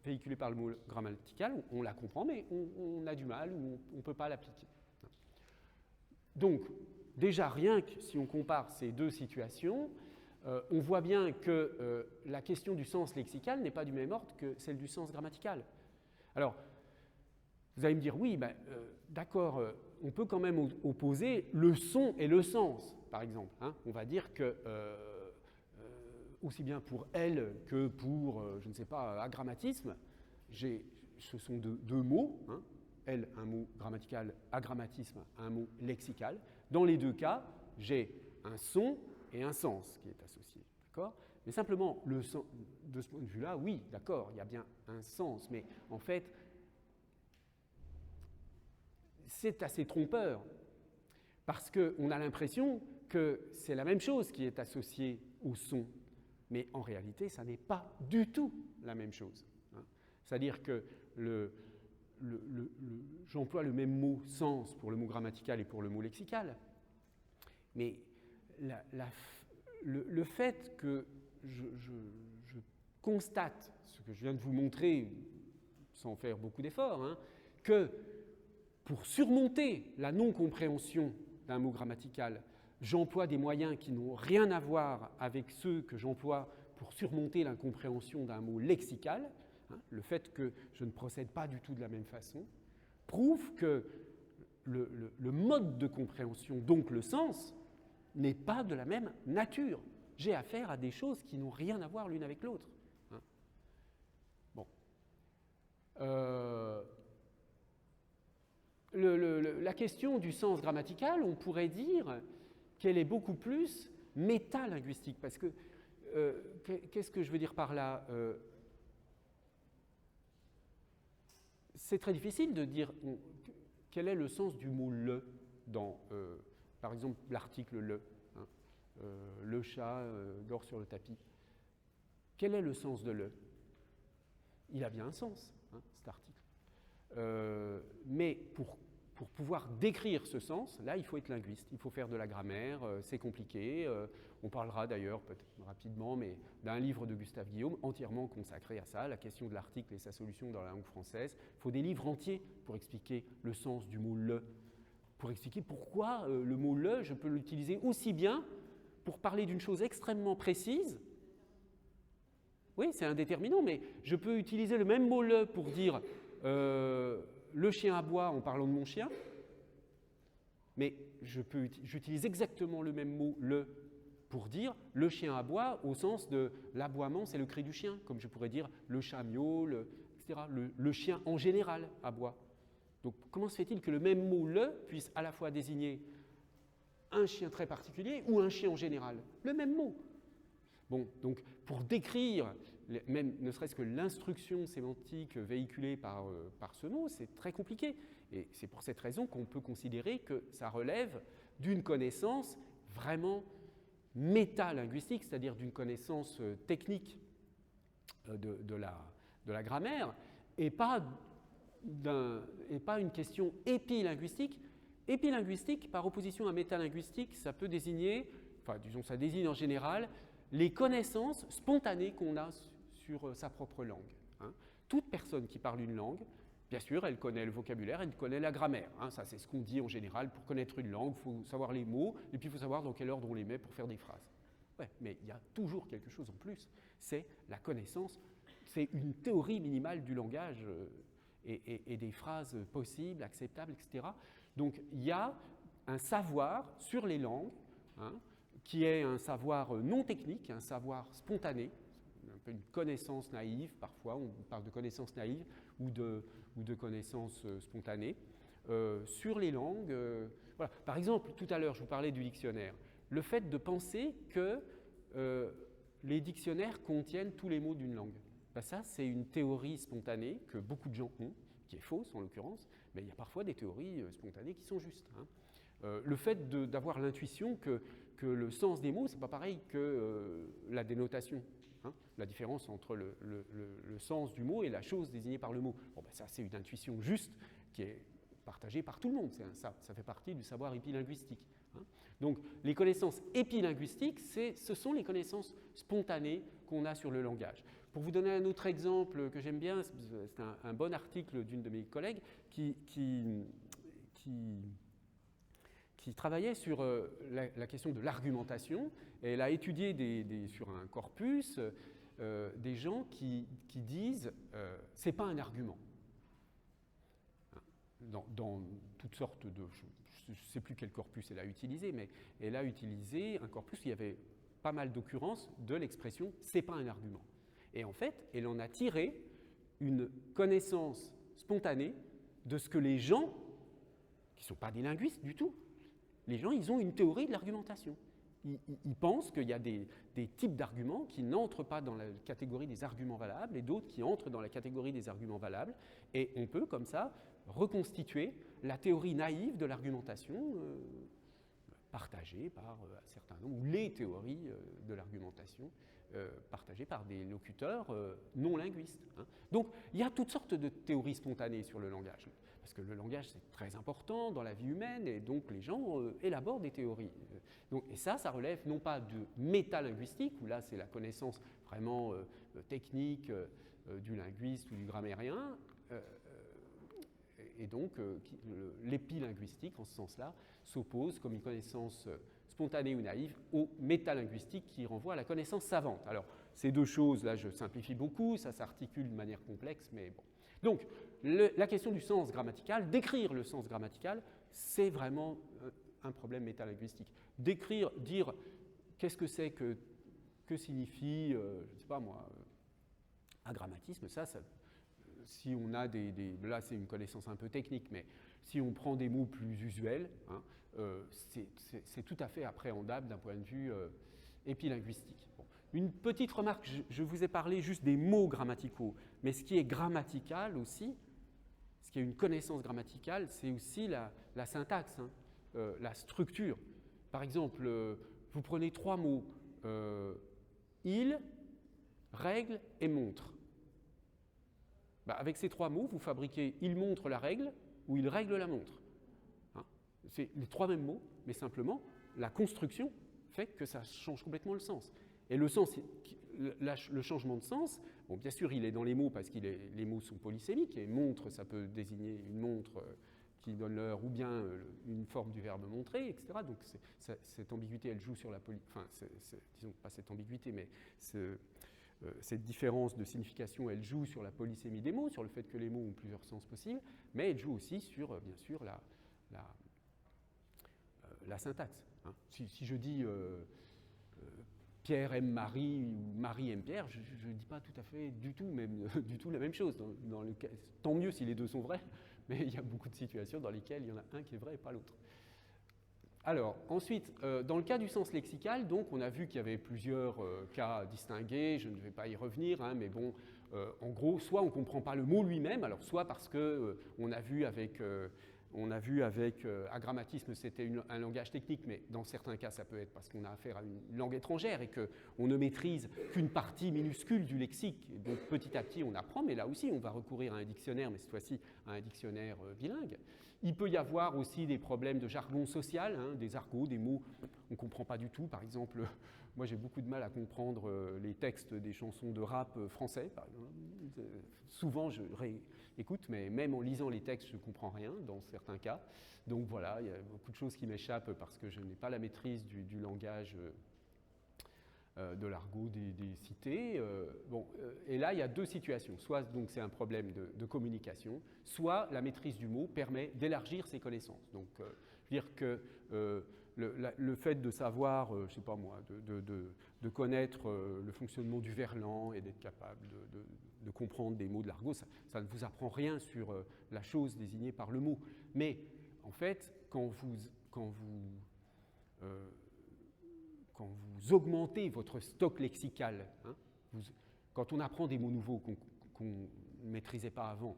véhiculée par le mot grammatical, on la comprend, mais on a du mal ou on ne peut pas l'appliquer. Donc, déjà, rien que si on compare ces deux situations, on voit bien que la question du sens lexical n'est pas du même ordre que celle du sens grammatical. Alors, vous allez me dire, oui, ben, d'accord, on peut quand même opposer le son et le sens, par exemple. Hein. On va dire que, aussi bien pour elle que pour, je ne sais pas, agrammatisme, ce sont deux mots, hein. Elle, un mot grammatical, agrammatisme, un mot lexical. Dans les deux cas, j'ai un son et un sens qui est associé. D'accord ? Mais simplement, de ce point de vue-là, oui, d'accord, il y a bien un sens, mais en fait, c'est assez trompeur, parce qu'on a l'impression que c'est la même chose qui est associée au son, mais en réalité, ça n'est pas du tout la même chose. Hein. C'est-à-dire que j'emploie le même mot sens pour le mot grammatical et pour le mot lexical, mais le fait que je constate ce que je viens de vous montrer, sans faire beaucoup d'efforts, hein, que pour surmonter la non-compréhension d'un mot grammatical, j'emploie des moyens qui n'ont rien à voir avec ceux que j'emploie pour surmonter l'incompréhension d'un mot lexical, hein, le fait que je ne procède pas du tout de la même façon, prouve que le mode de compréhension, donc le sens, n'est pas de la même nature. J'ai affaire à des choses qui n'ont rien à voir l'une avec l'autre. Hein. Bon. La question du sens grammatical, on pourrait dire qu'elle est beaucoup plus métalinguistique, parce que qu'est-ce que je veux dire par là ? C'est très difficile de dire quel est le sens du mot « le » dans, par exemple, l'article « le ». Hein, le chat dort sur le tapis. Quel est le sens de « le » ? Il a bien un sens, hein, cet article. Mais pour pouvoir décrire ce sens, là, il faut être linguiste, il faut faire de la grammaire, c'est compliqué. On parlera d'ailleurs, peut-être rapidement, mais d'un livre de Gustave Guillaume entièrement consacré à ça, la question de l'article et sa solution dans la langue française. Il faut des livres entiers pour expliquer le sens du mot « le », pour expliquer pourquoi le mot « le », je peux l'utiliser aussi bien pour parler d'une chose extrêmement précise. Oui, c'est indéterminant, mais je peux utiliser le même mot « le » pour dire le chien aboie en parlant de mon chien, mais j'utilise exactement le même mot « le » pour dire le chien aboie au sens de l'aboiement, c'est le cri du chien, comme je pourrais dire le chat miaule, etc. Le chien en général aboie. Donc comment se fait-il que le même mot « le » puisse à la fois désigner un chien très particulier ou un chien en général? Le même mot. Bon, donc pour décrire, même ne serait-ce que l'instruction sémantique véhiculée par ce mot, c'est très compliqué. Et c'est pour cette raison qu'on peut considérer que ça relève d'une connaissance vraiment métalinguistique, c'est-à-dire d'une connaissance technique de la grammaire, et pas une question épilinguistique. Épilinguistique, par opposition à métalinguistique, ça peut désigner, enfin disons ça désigne en général, les connaissances spontanées qu'on a sur sa propre langue. Hein. Toute personne qui parle une langue, bien sûr, elle connaît le vocabulaire, elle connaît la grammaire. Hein. Ça, c'est ce qu'on dit en général. Pour connaître une langue, il faut savoir les mots, et puis il faut savoir dans quel ordre on les met pour faire des phrases. Ouais, mais il y a toujours quelque chose en plus. C'est la connaissance, c'est une théorie minimale du langage et des phrases possibles, acceptables, etc. Donc, il y a un savoir sur les langues, hein, qui est un savoir non technique, un savoir spontané, un peu une connaissance naïve, parfois on parle de connaissance naïve ou de connaissance spontanée, sur les langues. Voilà. Par exemple, tout à l'heure, je vous parlais du dictionnaire. Le fait de penser que les dictionnaires contiennent tous les mots d'une langue. Ben ça, c'est une théorie spontanée que beaucoup de gens ont, qui est fausse en l'occurrence, mais il y a parfois des théories spontanées qui sont justes. Hein. Le fait d'avoir l'intuition que le sens des mots, ce n'est pas pareil que la dénotation. Hein, la différence entre le sens du mot et la chose désignée par le mot. Bon, ben ça, c'est une intuition juste qui est partagée par tout le monde. Ça fait partie du savoir épilinguistique. Hein. Donc, les connaissances épilinguistiques, ce sont les connaissances spontanées qu'on a sur le langage. Pour vous donner un autre exemple que j'aime bien, c'est un bon article d'une de mes collègues qui travaillait sur la question de l'argumentation. Et elle a étudié sur un corpus des gens qui disent c'est pas un argument. Dans toutes sortes de... Je ne sais plus quel corpus elle a utilisé, mais elle a utilisé un corpus où il y avait pas mal d'occurrences de l'expression « c'est pas un argument ». Et en fait, elle en a tiré une connaissance spontanée de ce que les gens, qui ne sont pas des linguistes du tout, les gens, ils ont une théorie de l'argumentation. Ils pensent qu'il y a des types d'arguments qui n'entrent pas dans la catégorie des arguments valables et d'autres qui entrent dans la catégorie des arguments valables. Et on peut, comme ça, reconstituer la théorie naïve de l'argumentation partagée par un certain nombre, ou les théories de l'argumentation partagées par des locuteurs non linguistes. Donc, il y a toutes sortes de théories spontanées sur le langage. Parce que le langage, c'est très important dans la vie humaine, et donc les gens élaborent des théories. Et ça relève non pas de métalinguistique, où là, c'est la connaissance vraiment technique du linguiste ou du grammairien, et donc l'épilinguistique, en ce sens-là, s'oppose comme une connaissance spontanée ou naïve au métalinguistique qui renvoie à la connaissance savante. Alors, ces deux choses, là, je simplifie beaucoup, ça s'articule de manière complexe, mais bon. Donc, la question du sens grammatical, décrire le sens grammatical, c'est vraiment un problème métalinguistique. Décrire, dire qu'est-ce que c'est que signifie, je ne sais pas moi, agrammatisme, ça si on a là c'est une connaissance un peu technique, mais si on prend des mots plus usuels, c'est tout à fait appréhendable d'un point de vue épilinguistique. Bon. Une petite remarque, je vous ai parlé juste des mots grammaticaux, mais ce qui est grammatical aussi, ce qui est une connaissance grammaticale, c'est aussi la syntaxe, la structure. Par exemple, vous prenez 3 mots, il, règle et montre. Avec ces 3 mots, vous fabriquez « il montre la règle » ou « il règle la montre ». C'est les 3 mêmes mots, mais simplement, la construction fait que ça change complètement le sens. Et le sens, le changement de sens, bon, bien sûr, il est dans les mots parce que les mots sont polysémiques, et « montre », ça peut désigner une montre qui donne l'heure, ou bien une forme du verbe « montrer », etc. Donc, cette ambiguïté, elle joue sur la disons, pas cette ambiguïté, mais cette différence de signification, elle joue sur la polysémie des mots, sur le fait que les mots ont plusieurs sens possibles, mais elle joue aussi sur, bien sûr, la syntaxe. Si je dis Pierre aime Marie ou Marie aime Pierre, je ne dis pas tout à fait du tout la même chose. Tant mieux si les deux sont vrais, mais il y a beaucoup de situations dans lesquelles il y en a un qui est vrai et pas l'autre. Alors, ensuite, dans le cas du sens lexical, donc, on a vu qu'il y avait plusieurs cas distingués, je ne vais pas y revenir, mais bon, en gros, soit on ne comprend pas le mot lui-même, alors soit parce qu'on a vu avec agrammatisme, c'était un langage technique, mais dans certains cas, ça peut être parce qu'on a affaire à une langue étrangère et qu'on ne maîtrise qu'une partie minuscule du lexique. Donc, petit à petit, on apprend, mais là aussi, on va recourir à un dictionnaire, mais cette fois-ci, à un dictionnaire bilingue. Il peut y avoir aussi des problèmes de jargon social, des argots, des mots on ne comprend pas du tout. Par exemple, moi j'ai beaucoup de mal à comprendre les textes des chansons de rap français. Souvent je réécoute, mais même en lisant les textes, je ne comprends rien dans certains cas. Donc voilà, il y a beaucoup de choses qui m'échappent parce que je n'ai pas la maîtrise du langage de l'argot des cités. Et là, il y a 2 situations. Soit donc c'est un problème de communication, soit la maîtrise du mot permet d'élargir ses connaissances. Donc, je veux dire que le fait de savoir, je ne sais pas moi, de connaître le fonctionnement du verlan et d'être capable de comprendre des mots de l'argot, ça ne vous apprend rien sur la chose désignée par le mot. Mais en fait, quand vous augmentez votre stock lexical, quand on apprend des mots nouveaux qu'on ne maîtrisait pas avant,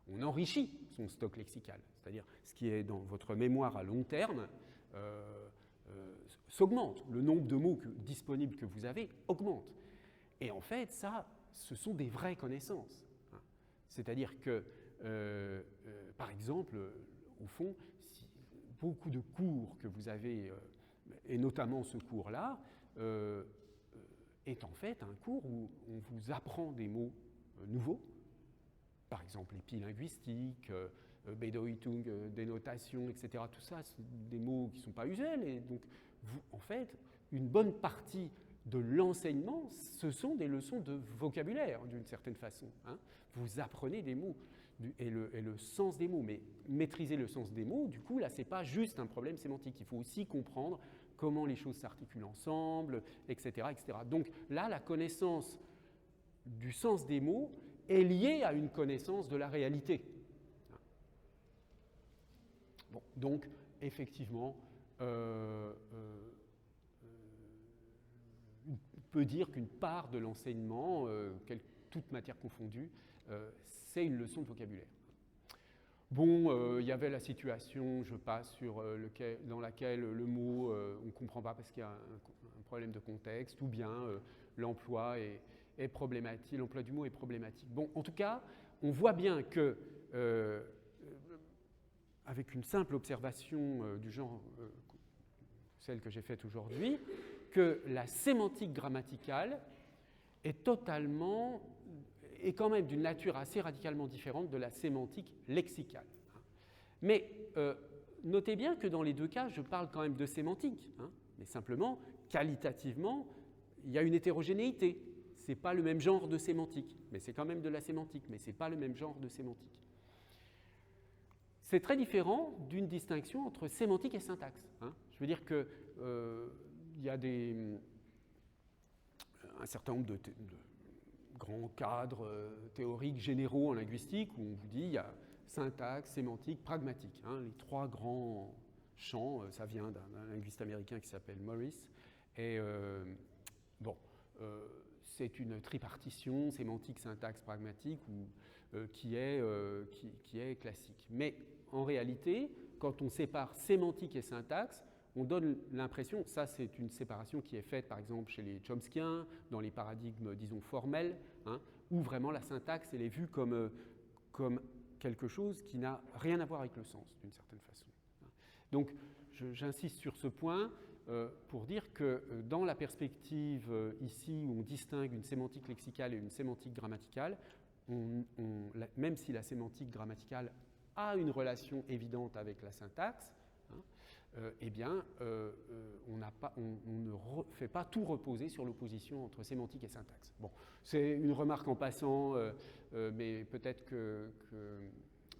on enrichit son stock lexical. C'est-à-dire ce qui est dans votre mémoire à long terme s'augmente. Le nombre de mots disponibles que vous avez augmente. Et en fait, ça, ce sont des vraies connaissances. C'est-à-dire que, par exemple, au fond, beaucoup de cours que vous avez, et notamment ce cours-là, est en fait un cours où on vous apprend des mots nouveaux, par exemple épilinguistique, Bedeutung, dénotation, etc. Tout ça, c'est des mots qui ne sont pas usuels. Et donc, en fait, une bonne partie de l'enseignement, ce sont des leçons de vocabulaire, d'une certaine façon. Hein. Vous apprenez des mots et le sens des mots. Mais maîtriser le sens des mots, du coup, là, ce n'est pas juste un problème sémantique. Il faut aussi comprendre comment les choses s'articulent ensemble, etc., etc. Donc là, la connaissance du sens des mots est liée à une connaissance de la réalité. Bon, donc, effectivement, on peut dire qu'une part de l'enseignement, toute matière confondue, c'est une leçon de vocabulaire. Bon, il y avait la situation, je passe dans laquelle le mot, on ne comprend pas parce qu'il y a un problème de contexte, ou bien l'emploi est problématique, l'emploi du mot est problématique. Bon, en tout cas, on voit bien que avec une simple observation du genre, celle que j'ai faite aujourd'hui, que la sémantique grammaticale est quand même d'une nature assez radicalement différente de la sémantique lexicale. Mais notez bien que dans les deux cas, je parle quand même de sémantique, hein, mais simplement, qualitativement, il y a une hétérogénéité. Ce n'est pas le même genre de sémantique, mais c'est quand même de la sémantique, mais ce n'est pas le même genre de sémantique. C'est très différent d'une distinction entre sémantique et syntaxe. Hein. Je veux dire qu'il y a un certain nombre de grands cadres théoriques généraux en linguistique où on vous dit il y a syntaxe, sémantique, pragmatique. Hein. Les trois grands champs, ça vient d'un linguiste américain qui s'appelle Morris. Et c'est une tripartition sémantique, syntaxe, pragmatique qui est classique. Mais en réalité, quand on sépare sémantique et syntaxe, on donne l'impression, ça c'est une séparation qui est faite par exemple chez les Chomskyiens, dans les paradigmes disons formels, hein, où vraiment la syntaxe elle est vue comme quelque chose qui n'a rien à voir avec le sens d'une certaine façon. Donc j'insiste sur ce point pour dire que dans la perspective ici où on distingue une sémantique lexicale et une sémantique grammaticale, même si la sémantique grammaticale a une relation évidente avec la syntaxe, eh bien, on ne fait pas tout reposer sur l'opposition entre sémantique et syntaxe. Bon, c'est une remarque en passant, mais peut-être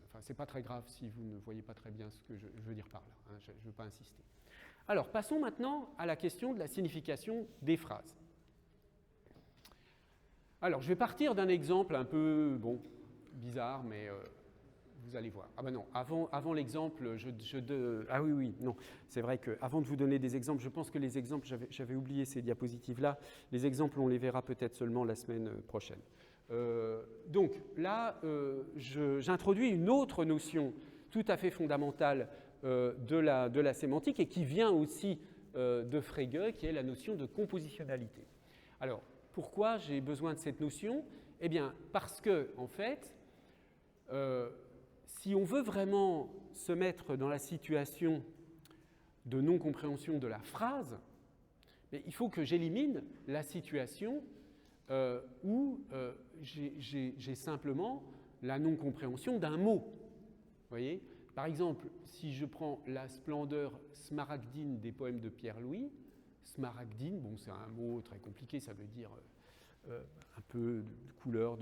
enfin, c'est pas très grave si vous ne voyez pas très bien ce que je veux dire par là. Hein, je ne veux pas insister. Alors, passons maintenant à la question de la signification des phrases. Alors, je vais partir d'un exemple un peu, bizarre, mais vous allez voir. Ah ben non, avant l'exemple, ah oui, non, c'est vrai qu'avant de vous donner des exemples, je pense que les exemples, j'avais oublié ces diapositives-là, les exemples, on les verra peut-être seulement la semaine prochaine. Donc là, j'introduis une autre notion tout à fait fondamentale de la sémantique et qui vient aussi de Frege, qui est la notion de compositionnalité. Alors, pourquoi j'ai besoin de cette notion ? Eh bien, parce que, en fait, si on veut vraiment se mettre dans la situation de non-compréhension de la phrase, il faut que j'élimine la situation où j'ai simplement la non-compréhension d'un mot. Vous voyez ? Par exemple, si je prends la splendeur smaragdine des poèmes de Pierre-Louis, smaragdine, c'est un mot très compliqué, ça veut dire un peu de couleur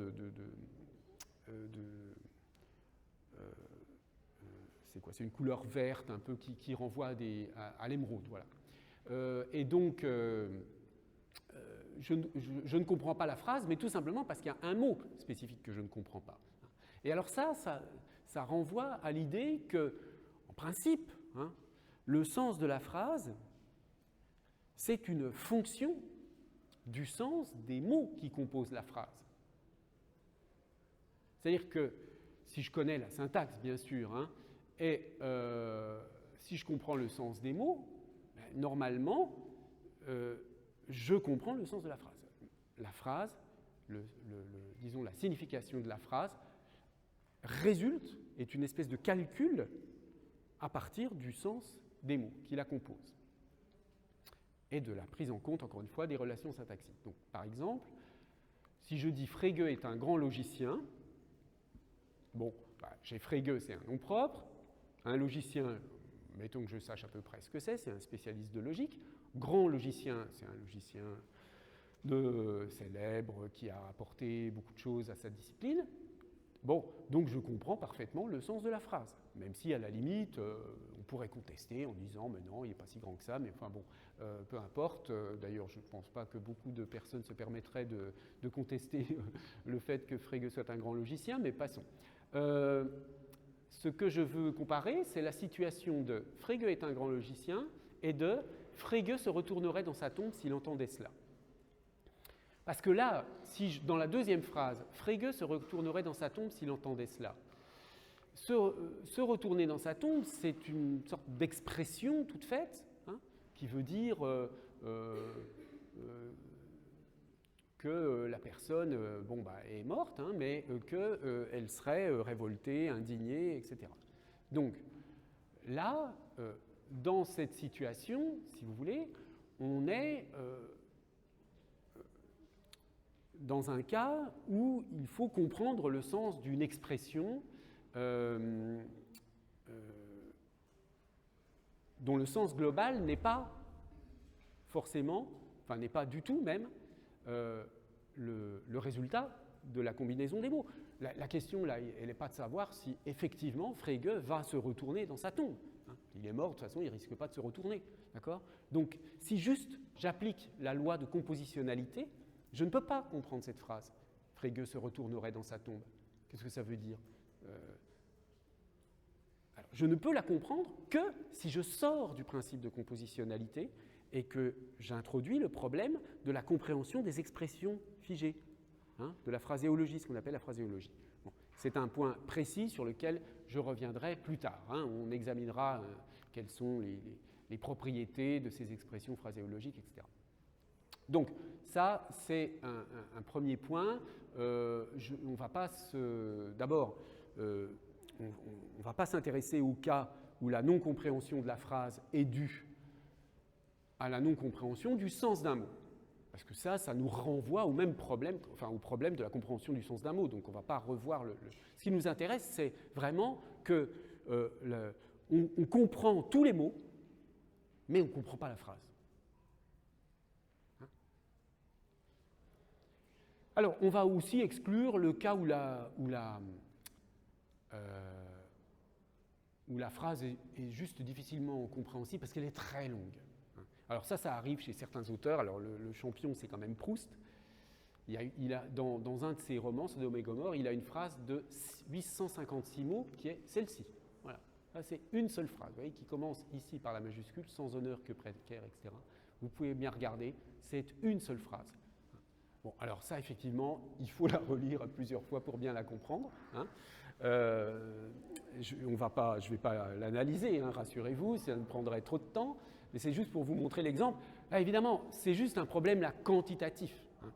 c'est quoi ? C'est une couleur verte un peu qui renvoie à l'émeraude, voilà. Et donc, je ne comprends pas la phrase, mais tout simplement parce qu'il y a un mot spécifique que je ne comprends pas. Et alors ça renvoie à l'idée que, en principe, hein, le sens de la phrase, c'est une fonction du sens des mots qui composent la phrase. C'est-à-dire que si je connais la syntaxe, bien sûr, hein, et si je comprends le sens des mots, normalement, je comprends le sens de la phrase. La phrase, disons la signification de la phrase, est une espèce de calcul à partir du sens des mots qui la composent. et de la prise en compte, encore une fois, des relations syntaxiques. Donc, par exemple, si je dis Frege est un grand logicien, bon, j'ai Frege, c'est un nom propre, un logicien, mettons que je sache à peu près ce que c'est un spécialiste de logique, grand logicien, c'est un logicien célèbre qui a apporté beaucoup de choses à sa discipline. Bon, donc je comprends parfaitement le sens de la phrase, même si à la limite, on pourrait contester en disant « mais non, il n'est pas si grand que ça », mais enfin bon, peu importe. D'ailleurs, je ne pense pas que beaucoup de personnes se permettraient de contester le fait que Frege soit un grand logicien, mais passons. Ce que je veux comparer, c'est la situation de « Frege est un grand logicien » et de « Frege se retournerait dans sa tombe s'il entendait cela ». Parce que là, si dans la deuxième phrase, Frege se retournerait dans sa tombe s'il entendait cela. Se retourner dans sa tombe, c'est une sorte d'expression toute faite, hein, qui veut dire que la personne est morte, hein, mais qu'elle serait révoltée, indignée, etc. Donc là, dans cette situation, si vous voulez, on est dans un cas où il faut comprendre le sens d'une expression dont le sens global n'est pas forcément, enfin n'est pas du tout même, le résultat de la combinaison des mots. La question, là, elle n'est pas de savoir si effectivement Frege va se retourner dans sa tombe. Hein. Il est mort, de toute façon, il ne risque pas de se retourner. D'accord ? Donc, si juste j'applique la loi de compositionnalité, je ne peux pas comprendre cette phrase. Frege se retournerait dans sa tombe. Qu'est-ce que ça veut dire ? Alors, je ne peux la comprendre que si je sors du principe de compositionnalité et que j'introduis le problème de la compréhension des expressions figées, hein, de la phraséologie, ce qu'on appelle la phraséologie. Bon, c'est un point précis sur lequel je reviendrai plus tard. Hein. On examinera quelles sont les propriétés de ces expressions phraséologiques, etc. Donc, ça, c'est un premier point. On ne va pas d'abord, on ne va pas s'intéresser au cas où la non-compréhension de la phrase est due à la non-compréhension du sens d'un mot. Parce que ça nous renvoie au même problème, enfin au problème de la compréhension du sens d'un mot. Donc, on ne va pas revoir Ce qui nous intéresse, c'est vraiment que on comprend tous les mots, mais on ne comprend pas la phrase. Alors, on va aussi exclure le cas où la phrase est juste difficilement compréhensible parce qu'elle est très longue. Alors ça arrive chez certains auteurs. Alors le champion, c'est quand même Proust. Il a dans un de ses romans, Sodome et Gomorrhe, il a une phrase de 856 mots qui est celle-ci. Voilà. Ça, c'est une seule phrase, vous voyez, qui commence ici par la majuscule, sans honneur que précaire, etc. Vous pouvez bien regarder, c'est une seule phrase. Bon, alors ça, effectivement, il faut la relire plusieurs fois pour bien la comprendre. Hein. Je ne vais pas l'analyser, hein, rassurez-vous, ça me prendrait trop de temps, mais c'est juste pour vous montrer l'exemple. Là, évidemment, c'est juste un problème là, quantitatif. Hein.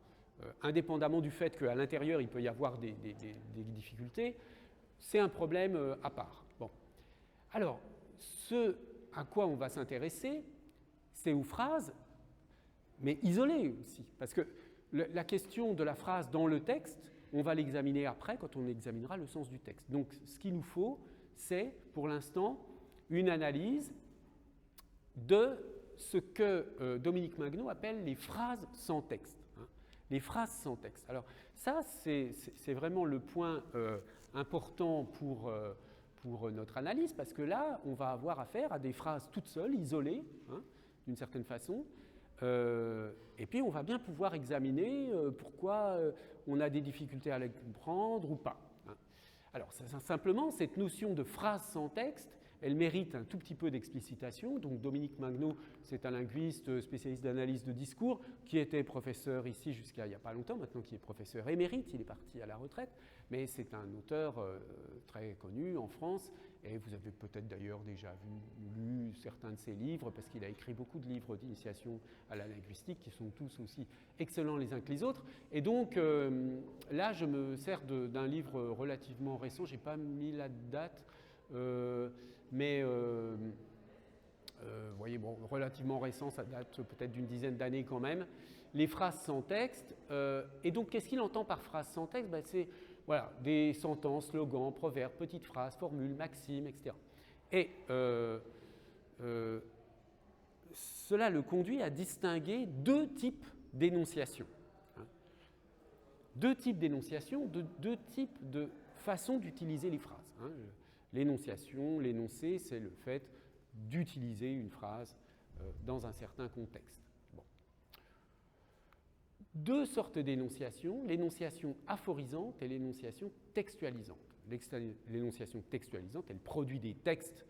Indépendamment du fait qu'à l'intérieur, il peut y avoir des difficultés, c'est un problème à part. Bon. Alors, ce à quoi on va s'intéresser, c'est aux phrases, mais isolées aussi, parce que la question de la phrase dans le texte, on va l'examiner après quand on examinera le sens du texte. Donc, ce qu'il nous faut, c'est, pour l'instant, une analyse de ce que Dominique Minguenot appelle les phrases sans texte. Hein. Les phrases sans texte. Alors, ça, c'est vraiment le point important pour notre analyse, parce que là, on va avoir affaire à des phrases toutes seules, isolées, hein, d'une certaine façon. Et puis on va bien pouvoir examiner pourquoi on a des difficultés à les comprendre ou pas. Hein. Alors simplement, cette notion de phrase sans texte, elle mérite un tout petit peu d'explicitation. Donc Dominique Minguenot, c'est un linguiste spécialiste d'analyse de discours qui était professeur ici jusqu'à il n'y a pas longtemps, maintenant qui est professeur émérite, il est parti à la retraite, mais c'est un auteur très connu en France, et vous avez peut-être d'ailleurs déjà lu certains de ses livres, parce qu'il a écrit beaucoup de livres d'initiation à la linguistique qui sont tous aussi excellents les uns que les autres. Et donc là, je me sers d'un livre relativement récent, je n'ai pas mis la date, mais vous voyez, bon, relativement récent, ça date peut-être d'une dizaine d'années quand même, les phrases sans texte. Et donc, qu'est-ce qu'il entend par phrase sans texte? Ben, c'est voilà, des sentences, slogans, proverbes, petites phrases, formules, maximes, etc. Et cela le conduit à distinguer deux types d'énonciation. Deux types d'énonciation, deux types de façon d'utiliser les phrases. L'énonciation, l'énoncé, c'est le fait d'utiliser une phrase dans un certain contexte. Bon. Deux sortes d'énonciation, l'énonciation aphorisante et l'énonciation textualisante. L'énonciation textualisante, elle produit des textes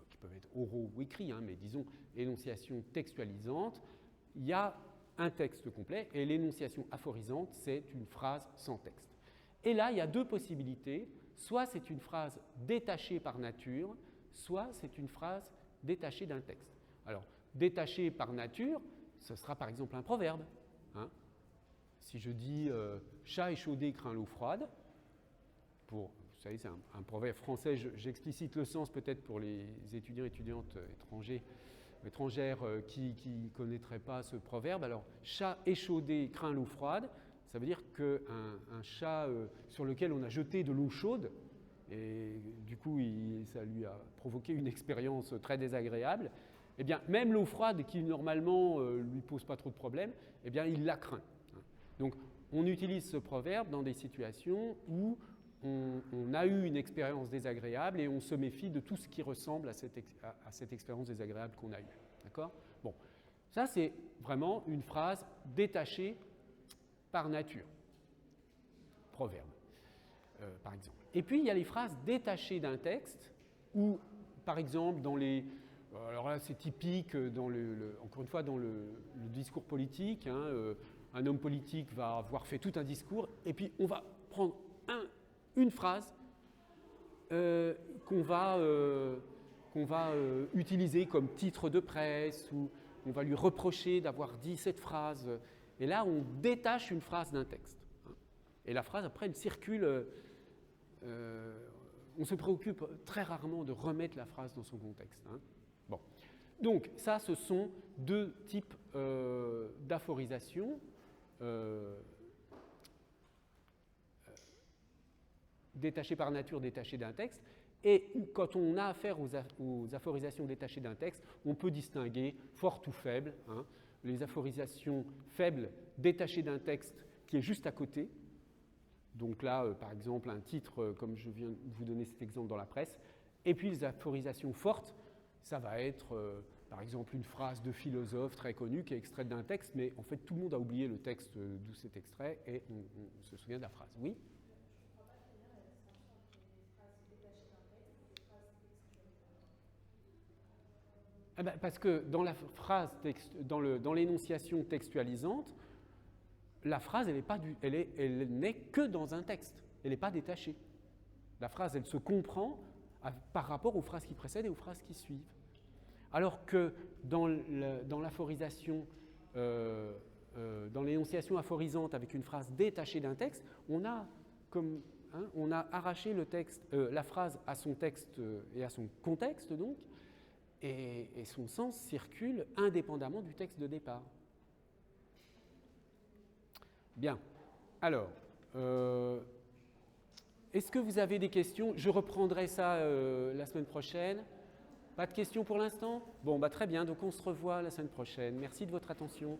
qui peuvent être oraux ou écrits, mais disons l'énonciation textualisante, il y a un texte complet, et l'énonciation aphorisante, c'est une phrase sans texte. Et là, il y a deux possibilités, soit c'est une phrase détachée par nature, soit c'est une phrase détachée d'un texte. Alors, détachée par nature, ce sera par exemple un proverbe. Si je dis chat échaudé craint l'eau froide, vous savez, c'est un proverbe français, j'explicite le sens peut-être pour les étudiants et étudiantes étrangères qui ne connaîtraient pas ce proverbe. Alors, chat échaudé craint l'eau froide, ça veut dire qu'un chat sur lequel on a jeté de l'eau chaude, et du coup, ça lui a provoqué une expérience très désagréable, eh bien, même l'eau froide, qui normalement ne lui pose pas trop de problèmes, eh bien, il la craint. Donc, on utilise ce proverbe dans des situations où on a eu une expérience désagréable et on se méfie de tout ce qui ressemble à cette expérience désagréable qu'on a eue. D'accord ? Bon, ça c'est vraiment une phrase détachée par nature. Proverbe, par exemple. Et puis il y a les phrases détachées d'un texte où, par exemple, dans les... Alors là c'est typique, encore une fois, dans le discours politique, un homme politique va avoir fait tout un discours et puis on va prendre une phrase qu'on va utiliser comme titre de presse, ou on va lui reprocher d'avoir dit cette phrase. Et là, on détache une phrase d'un texte. Et la phrase, après, elle circule. On se préoccupe très rarement de remettre la phrase dans son contexte. Bon. Donc, ça, ce sont deux types d'aphorisation. Détaché par nature, détaché d'un texte. Et quand on a affaire aux aphorisations détachées d'un texte, on peut distinguer fortes ou faibles. Les aphorisations faibles détachées d'un texte qui est juste à côté. Donc là, par exemple, un titre, comme je viens de vous donner cet exemple dans la presse. Et puis les aphorisations fortes, ça va être, par exemple, une phrase de philosophe très connue qui est extraite d'un texte, mais en fait, tout le monde a oublié le texte d'où c'est extrait et on se souvient de la phrase. Oui ? Parce que dans la phrase dans l'énonciation textualisante, la phrase, elle n'est que dans un texte. Elle n'est pas détachée. La phrase, elle se comprend par rapport aux phrases qui précèdent et aux phrases qui suivent. Alors que dans l'aphorisation, dans l'énonciation aphorisante avec une phrase détachée d'un texte, on a arraché la phrase à son texte et à son contexte, donc, et son sens circule indépendamment du texte de départ. Bien. Alors, est-ce que vous avez des questions ? Je reprendrai ça la semaine prochaine. Pas de questions pour l'instant ? Bon, très bien. Donc, on se revoit la semaine prochaine. Merci de votre attention.